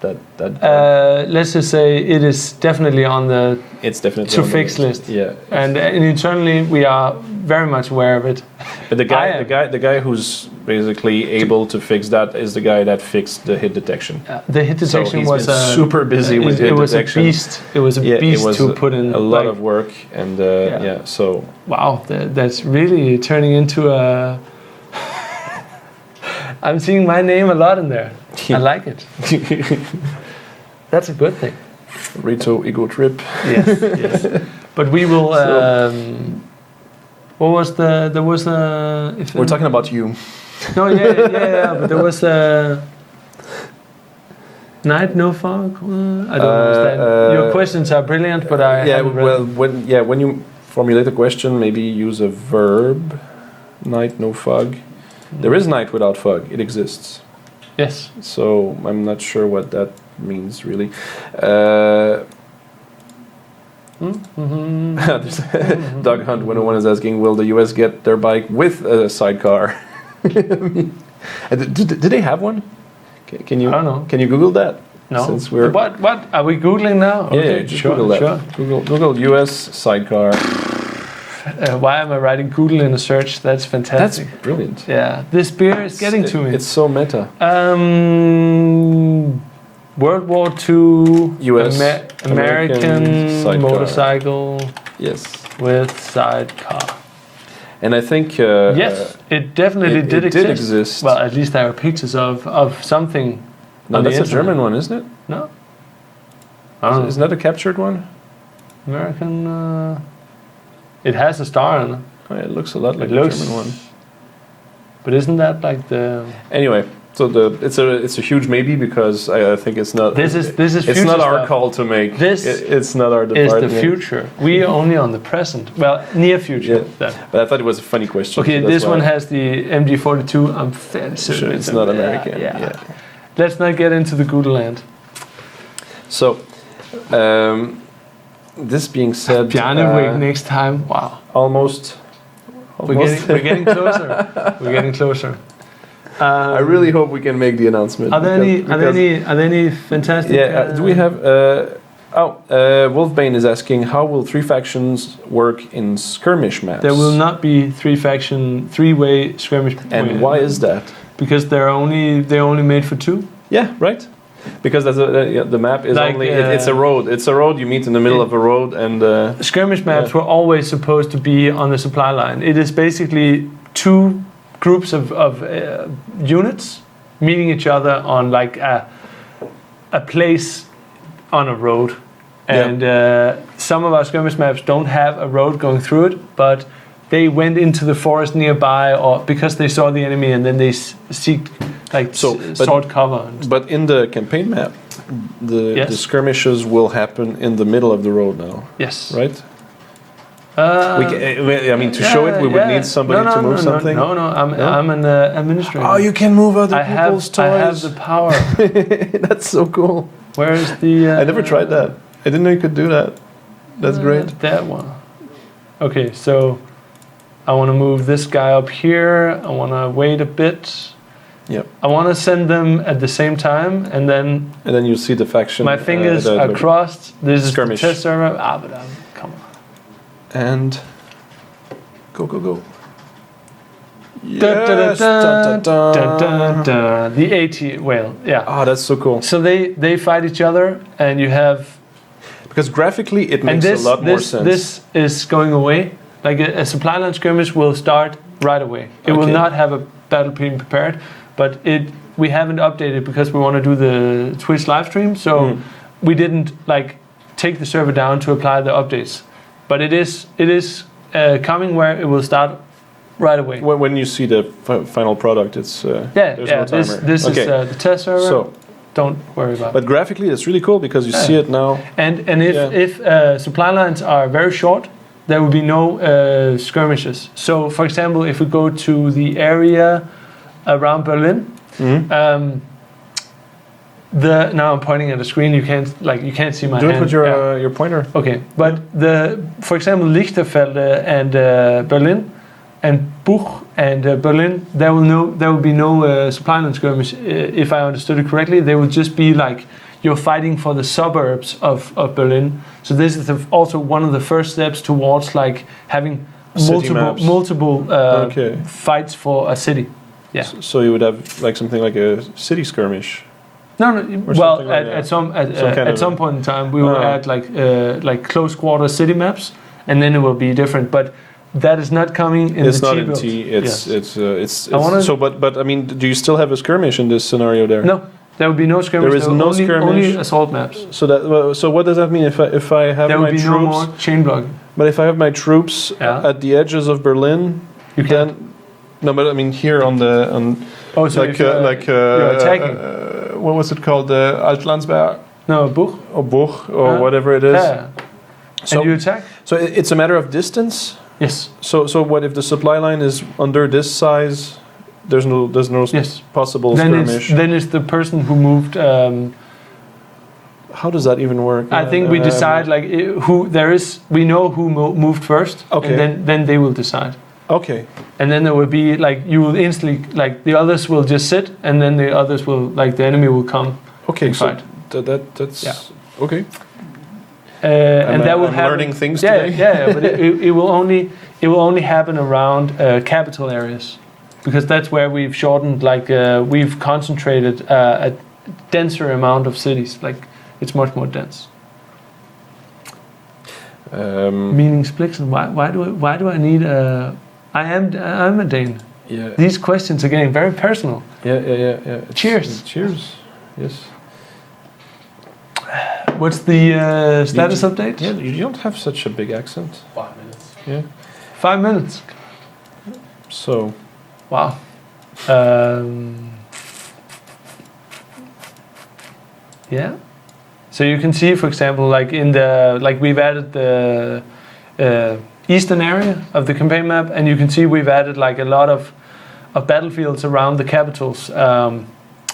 Speaker 2: Let's just say it is definitely on the
Speaker 1: it's definitely
Speaker 2: to fix list.
Speaker 1: Yeah.
Speaker 2: And internally we are very much aware of it.
Speaker 1: But the guy who's basically able to fix that is the guy that fixed the hit detection.
Speaker 2: The hit detection
Speaker 1: so
Speaker 2: was
Speaker 1: super busy with hit detection.
Speaker 2: It was a beast to put in
Speaker 1: a lot of work, and so
Speaker 2: wow, that's really turning into a. I'm seeing my name a lot in there. I like it. That's a good thing.
Speaker 1: Rito ego trip.
Speaker 2: Yes. But we will. What was the? There was a.
Speaker 1: We're talking about you.
Speaker 2: No, yeah. But there was a. Night, no fog. I don't understand. Your questions are brilliant, but I haven't read.
Speaker 1: When you formulate a question, maybe use a verb. Night, no fog. There is night without fog. It exists.
Speaker 2: Yes.
Speaker 1: So I'm not sure what that means really. Dog Hunt 101 is asking, will the US get their bike with a sidecar? Did they have one? Can you?
Speaker 2: I don't know.
Speaker 1: Can you Google that?
Speaker 2: No.
Speaker 1: Since we're
Speaker 2: what are we googling now?
Speaker 1: Yeah, just Google that.
Speaker 2: Sure.
Speaker 1: Google US sidecar.
Speaker 2: Why am I writing Google in a search? That's fantastic.
Speaker 1: That's brilliant.
Speaker 2: Yeah, this beer is getting to me.
Speaker 1: It's so meta.
Speaker 2: World War II
Speaker 1: US
Speaker 2: American
Speaker 1: sidecar.
Speaker 2: motorcycle.
Speaker 1: Yes.
Speaker 2: With sidecar.
Speaker 1: And I think
Speaker 2: yes, it definitely did
Speaker 1: exist.
Speaker 2: Well, at least there are pictures of something.
Speaker 1: No, that's a German one, isn't it?
Speaker 2: No.
Speaker 1: Isn't that a captured one?
Speaker 2: American. It has a star on it.
Speaker 1: Oh, it looks a lot like the German one.
Speaker 2: But isn't that like the?
Speaker 1: Anyway, so it's a huge maybe, because I think it's not.
Speaker 2: This is
Speaker 1: it's not our call to make. It's not our department.
Speaker 2: Is the future. We are only on the present. Well, near future.
Speaker 1: Yeah. But I thought it was a funny question.
Speaker 2: Okay, so this one has the MG42. I'm fairly certain
Speaker 1: it's not American. Yeah.
Speaker 2: Let's not get into the Google land.
Speaker 1: So, this being said,
Speaker 2: Bjarne next time. Wow.
Speaker 1: Almost.
Speaker 2: We're getting closer. We're getting closer.
Speaker 1: I really hope we can make the announcement.
Speaker 2: Are there any fantastic?
Speaker 1: Yeah. Do we have? Wolfbane is asking, how will 3 factions work in skirmish maps?
Speaker 2: There will not be 3-way skirmish.
Speaker 1: And why is that?
Speaker 2: Because they're only made for 2.
Speaker 1: Yeah. Right. Because the map is
Speaker 2: like,
Speaker 1: it's a road. It's a road. You meet in the middle of a road, and
Speaker 2: skirmish maps were always supposed to be on the supply line. It is basically 2 groups of units meeting each other on like a place on a road, and some of our skirmish maps don't have a road going through it, but they went into the forest nearby, or because they saw the enemy, and then they sought cover.
Speaker 1: But in the campaign map, the skirmishes will happen in the middle of the road now.
Speaker 2: Yes.
Speaker 1: Right. To show it, we would need somebody to move something.
Speaker 2: No, I'm an administrator.
Speaker 1: Oh, you can move other people's toys.
Speaker 2: I have the power.
Speaker 1: That's so cool.
Speaker 2: Where is the?
Speaker 1: I never tried that. I didn't know you could do that. That's great.
Speaker 2: That one. Okay, so I want to move this guy up here. I want to wait a bit.
Speaker 1: Yep.
Speaker 2: I want to send them at the same time, and then
Speaker 1: you see the faction.
Speaker 2: My fingers are crossed. This is the test server. Come on.
Speaker 1: And go.
Speaker 2: Yes. The AT whale. Yeah.
Speaker 1: Oh, that's so cool.
Speaker 2: So they fight each other, and you have.
Speaker 1: Because graphically, it makes a lot more sense.
Speaker 2: This is going away. Like a supply line skirmish will start right away. It will not have a battle being prepared, but we haven't updated because we want to do the Twitch live stream. So we didn't take the server down to apply the updates. But it is coming where it will start right away.
Speaker 1: When you see the final product, it's there's no timer.
Speaker 2: This is the test server.
Speaker 1: So
Speaker 2: don't worry about it.
Speaker 1: But graphically, it's really cool because you see it now.
Speaker 2: And if supply lines are very short, there will be no skirmishes. So, for example, if we go to the area around Berlin, now I'm pointing at the screen. You can't see my
Speaker 1: Do
Speaker 2: hand.
Speaker 1: it with your pointer.
Speaker 2: Okay, but for example, Lichterfelde and Berlin, and Buch and Berlin, there will be no supply line skirmish. If I understood it correctly, they will just be like you're fighting for the suburbs of Berlin. So this is also one of the first steps towards like having multiple fights for a city. Yeah.
Speaker 1: So you would have like something like a city skirmish.
Speaker 2: No. Well, at some point in time, we will add like close quarter city maps, and then it will be different. But that is not coming in
Speaker 1: it's
Speaker 2: the
Speaker 1: not
Speaker 2: T
Speaker 1: in
Speaker 2: build.
Speaker 1: T. It's so. But I mean, do you still have a skirmish in this scenario there?
Speaker 2: No, there will be no skirmish.
Speaker 1: There is no skirmish.
Speaker 2: Only assault maps.
Speaker 1: So what does that mean if I have
Speaker 2: there
Speaker 1: my
Speaker 2: will be
Speaker 1: troops?
Speaker 2: No more chain blocking.
Speaker 1: But if I have my troops at the edges of Berlin,
Speaker 2: then
Speaker 1: no. But I mean here on
Speaker 2: so you're attacking.
Speaker 1: What was it called? Altlandsberg?
Speaker 2: No, Buch.
Speaker 1: Or Buch or whatever it is.
Speaker 2: Yeah. So and you attack.
Speaker 1: So it's a matter of distance.
Speaker 2: Yes.
Speaker 1: So what if the supply line is under this size? There's no possible skirmish.
Speaker 2: Then it's the person who moved.
Speaker 1: How does that even work?
Speaker 2: I think we decide like who there is. We know who moved first.
Speaker 1: Okay.
Speaker 2: And then they will decide.
Speaker 1: Okay.
Speaker 2: And then there will be like you will instantly like the others will just sit, and then the others will like the enemy will come. Okay. And fight.
Speaker 1: That's okay.
Speaker 2: And that will happen.
Speaker 1: Learning things today.
Speaker 2: Yeah, but it will only happen around capital areas, because that's where we've shortened. Like we've concentrated a denser amount of cities. Like it's much more dense. Meaning Splixen. Why do I need a? I'm a Dane.
Speaker 1: Yeah.
Speaker 2: These questions are getting very personal.
Speaker 1: Yeah.
Speaker 2: Cheers.
Speaker 1: Cheers. Yes.
Speaker 2: What's the status update?
Speaker 1: Yeah, you don't have such a big accent.
Speaker 3: 5 minutes.
Speaker 1: Yeah.
Speaker 2: 5 minutes.
Speaker 1: So.
Speaker 2: Wow. Yeah. So you can see, for example, like we've added the eastern area of the campaign map, and you can see we've added like a lot of battlefields around the capitals,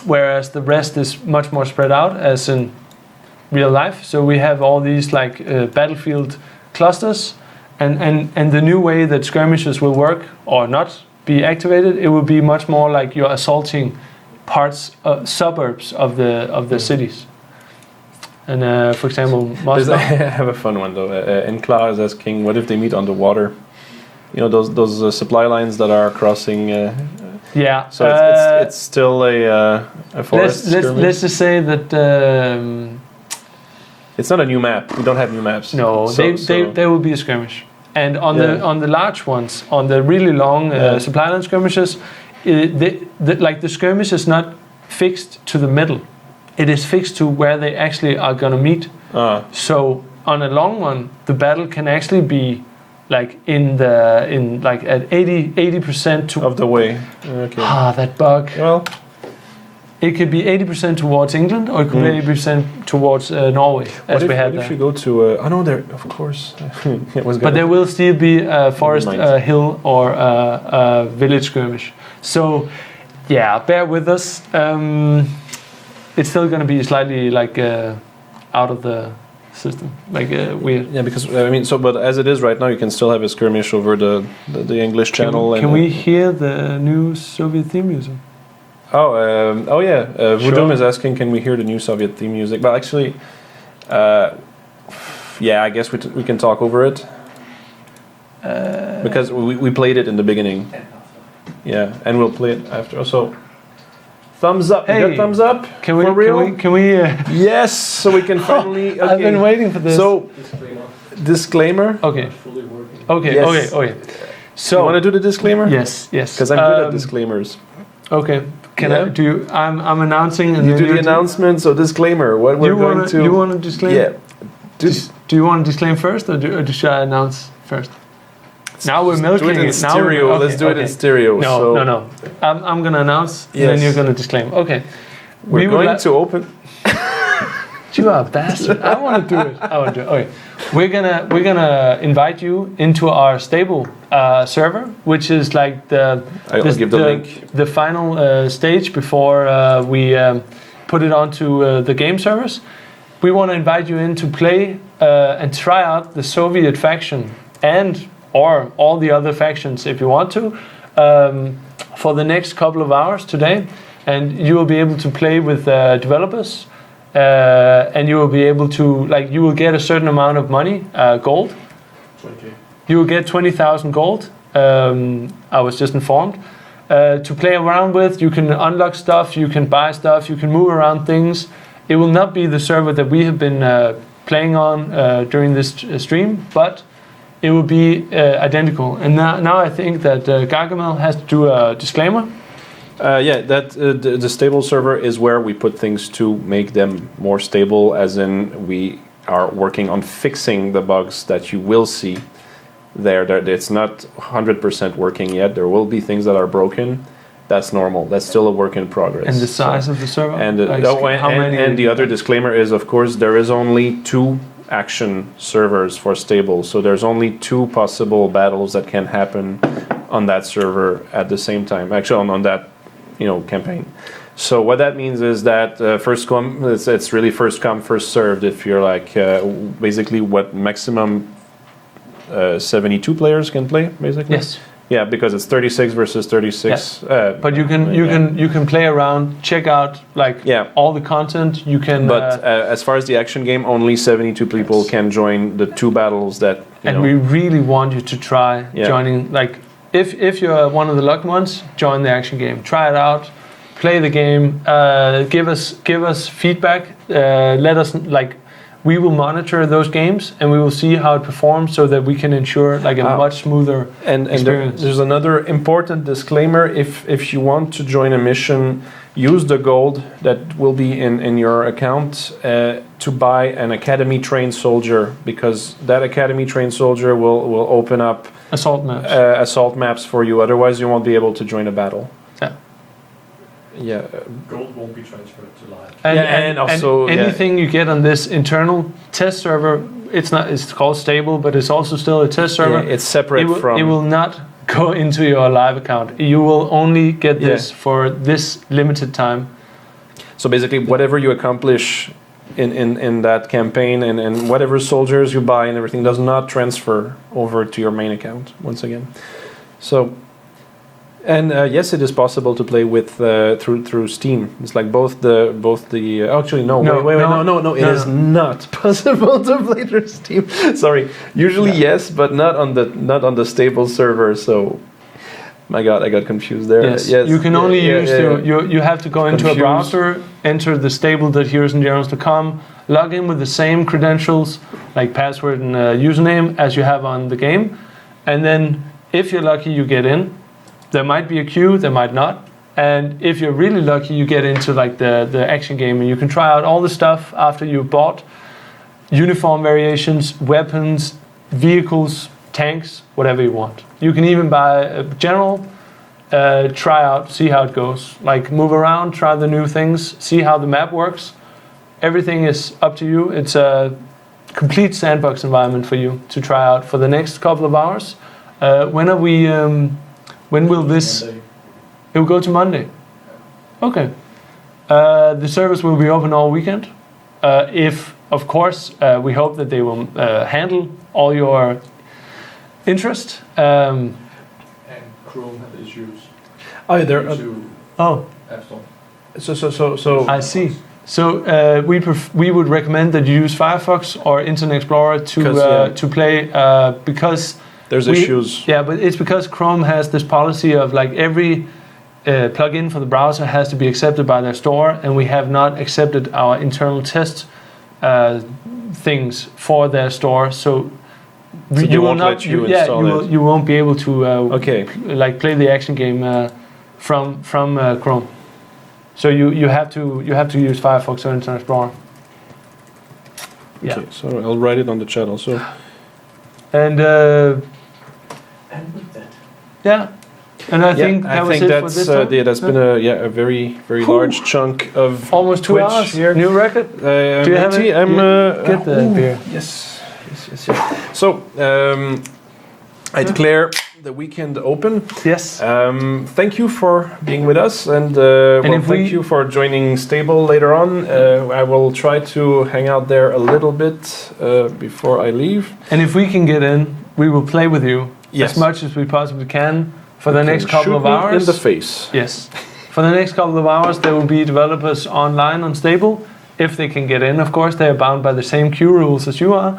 Speaker 2: whereas the rest is much more spread out, as in real life. So we have all these like battlefield clusters, and the new way that skirmishes will work or not be activated, it will be much more like you're assaulting suburbs of the cities. And for example, Moscow.
Speaker 1: I have a fun one though. And Klar is asking, what if they meet underwater? You know those supply lines that are crossing.
Speaker 2: Yeah.
Speaker 1: So it's still a forest.
Speaker 2: Let's just say that.
Speaker 1: It's not a new map. We don't have new maps.
Speaker 2: No, there will be a skirmish, and on the large ones, on the really long supply line skirmishes, the skirmish is not fixed to the middle. It is fixed to where they actually are gonna meet. So on a long one, the battle can actually be like at 80%
Speaker 1: of the way. Okay.
Speaker 2: That bug.
Speaker 1: Well.
Speaker 2: It could be 80% towards England, or it could be 80% towards Norway, as we had there.
Speaker 1: What if you go to? I know there, of course.
Speaker 2: But there will still be a forest, hill, or a village skirmish. So, yeah, bear with us. It's still going to be slightly like out of the system, like weird.
Speaker 1: Yeah, because I mean, but as it is right now, you can still have a skirmish over the English channel.
Speaker 2: Can we hear the new Soviet theme music?
Speaker 1: Oh yeah. Vudum is asking, can we hear the new Soviet theme music? Well, actually, yeah, I guess we can talk over it because we played it in the beginning. Yeah, and we'll play it after. So, thumbs up.
Speaker 2: Hey,
Speaker 1: you got thumbs up.
Speaker 2: Can we?
Speaker 1: For real?
Speaker 2: Can we?
Speaker 1: Yes, so we can finally. Okay.
Speaker 2: I've been waiting for this.
Speaker 1: So, disclaimer.
Speaker 2: Okay. Okay.
Speaker 1: Yes.
Speaker 2: Okay. So,
Speaker 1: you want to do the disclaimer?
Speaker 2: Yes.
Speaker 1: Because I'm good at disclaimers.
Speaker 2: Okay. Can I do? I'm announcing. And
Speaker 1: you do the announcement. So disclaimer. What we're going to.
Speaker 2: You want to disclaim?
Speaker 1: Yeah.
Speaker 2: Do you want to disclaim first, or should I announce first? Now we're milking
Speaker 1: it. Do it in stereo. Let's do it in stereo.
Speaker 2: No. I'm gonna announce, and then you're gonna disclaim. Okay.
Speaker 1: We're going to open.
Speaker 2: You are a bastard. I want to do it. Okay. We're gonna invite you into our stable server, which is like
Speaker 1: I'll give the link.
Speaker 2: The final stage before put it onto the game servers. We want to invite you in to play and try out the Soviet faction or all the other factions if you want to for the next couple of hours today. And you will be able to play with developers and you will be able to, you will get a certain amount of money, gold.
Speaker 1: 20K.
Speaker 2: You will get 20,000 gold. I was just informed. To play around with, you can unlock stuff, you can buy stuff, you can move around things. It will not be the server that we have been playing on during this stream, but it will be identical. And now I think that Gargamel has to do a disclaimer.
Speaker 1: The stable server is where we put things to make them more stable, as in we are working on fixing the bugs that you will see there. It's not 100% working yet. There will be things that are broken. That's normal. That's still a work in progress.
Speaker 2: And the size of the server?
Speaker 1: And the other disclaimer is, of course, there is only 2 action servers for stable. So there's only 2 possible battles that can happen on that server at the same time. Actually, on that campaign. So what that means is that it's really first come, first served. If you're basically what maximum 72 players can play, basically.
Speaker 2: Yes.
Speaker 1: Yeah, because it's 36 versus 36.
Speaker 2: Yeah. But you can play around, check out all the content. You can.
Speaker 1: But as far as the action game, only 72 people can join the 2 battles that.
Speaker 2: We really want you to try joining. If you're one of the lucky ones, join the action game. Try it out. Play the game. Give us feedback. Let us we will monitor those games and we will see how it performs so that we can ensure a much smoother experience.
Speaker 1: There's another important disclaimer. If you want to join a mission, use the gold that will be in your account to buy an academy trained soldier, because that academy trained soldier will open up assault maps for you. Otherwise you won't be able to join a battle. Yeah,
Speaker 3: gold won't be transferred to live.
Speaker 2: And also anything you get on this internal test server, it's called stable, but it's also still a test server.
Speaker 1: Yeah, it's separate from.
Speaker 2: It will not go into your live account. You will only get this for this limited time.
Speaker 1: So basically, whatever you accomplish in that campaign and whatever soldiers you buy and everything does not transfer over to your main account once again. So. And yes, it is possible to play with through Steam. It's both the actually no. It is not possible to play through Steam. Sorry. Usually yes, but not on the stable server. So, my God, I got confused there.
Speaker 2: Yes. You can only use you have to go into a browser, enter the stable.heroesandgenerals.com, log in with the same credentials like password and username as you have on the game, and then if you're lucky, you get in. There might be a queue, there might not. And if you're really lucky, you get into the action game and you can try out all the stuff after you've bought uniform variations, weapons, vehicles, tanks, whatever you want. You can even buy a general, try out, see how it goes. Move around, try the new things, see how the map works. Everything is up to you. It's a complete sandbox environment for you to try out for the next couple of hours. When will this?
Speaker 3: Monday.
Speaker 2: It will go to Monday. Okay. The service will be open all weekend. If, of course, we hope that they will handle all your interest.
Speaker 3: And Chrome had issues.
Speaker 1: There.
Speaker 3: App Store.
Speaker 1: So.
Speaker 2: I see. So we would recommend that you use Firefox or Internet Explorer to play because.
Speaker 1: There's issues.
Speaker 2: Yeah, but it's because Chrome has this policy of every plugin for the browser has to be accepted by their store, and we have not accepted our internal test things for their store. So you will not. You won't be able to play the action game from Chrome. So you have to use Firefox or Internet Explorer. Yeah.
Speaker 1: Okay, so I'll write it on the chat also.
Speaker 3: And with that.
Speaker 2: Yeah. And I think that was it for this time.
Speaker 1: That's been a very large chunk of
Speaker 2: almost 2
Speaker 1: Twitch
Speaker 2: hours
Speaker 1: here.
Speaker 2: New record. Do you have it? Get the beer.
Speaker 1: Yes. So I declare the weekend open.
Speaker 2: Yes.
Speaker 1: Thank you for being with us, and thank you for joining Stable later on. I will try to hang out there a little bit before I leave.
Speaker 2: And if we can get in, we will play with you
Speaker 1: Yes.
Speaker 2: as much as we possibly can for the
Speaker 1: You
Speaker 2: next
Speaker 1: can
Speaker 2: couple
Speaker 1: shoot
Speaker 2: of
Speaker 1: me
Speaker 2: hours.
Speaker 1: in the face.
Speaker 2: Yes. For the next couple of hours, there will be developers online on Stable. If they can get in, of course, they are bound by the same queue rules as you are.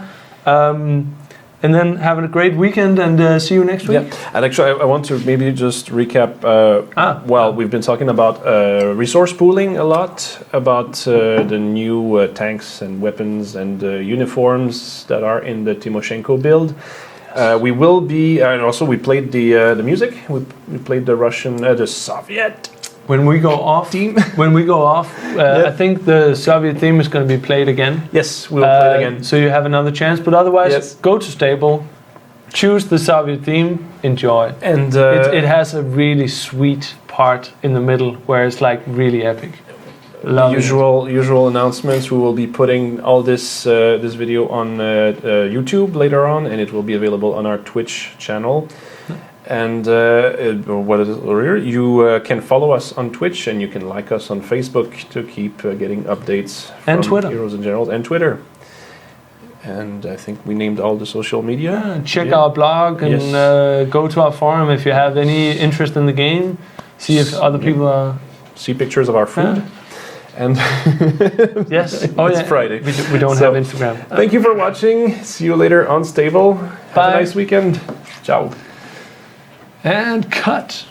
Speaker 2: And then have a great weekend, and see you next week.
Speaker 1: Yeah, and actually, I want to maybe just recap. We've been talking about resource pooling a lot, about the new tanks and weapons and uniforms that are in the Timoshenko build. We will be, and also we played the music. We played the Russian, the Soviet.
Speaker 2: When we go off, I think the Soviet theme is going to be played again.
Speaker 1: Yes, we will play it again.
Speaker 2: So you have another chance, but otherwise,
Speaker 1: Yes.
Speaker 2: go to Stable, choose the Soviet theme, enjoy.
Speaker 1: And
Speaker 2: It has a really sweet part in the middle where it's like really epic. Love it.
Speaker 1: usual announcements. We will be putting all this video on YouTube later on, and it will be available on our Twitch channel. And what is it? You can follow us on Twitch, and you can like us on Facebook to keep getting updates
Speaker 2: And
Speaker 1: from
Speaker 2: Twitter.
Speaker 1: Heroes and Generals, and Twitter. And I think we named all the social media.
Speaker 2: Check our blog and
Speaker 1: Yes.
Speaker 2: go to our forum if you have any interest in the game. See if other people are.
Speaker 1: See pictures of our food. And
Speaker 2: Yes.
Speaker 1: it's Friday.
Speaker 2: We don't
Speaker 1: So,
Speaker 2: have Instagram.
Speaker 1: Thank you for watching. See you later on Stable. Have
Speaker 2: Bye.
Speaker 1: a nice weekend. Ciao.
Speaker 2: And cut.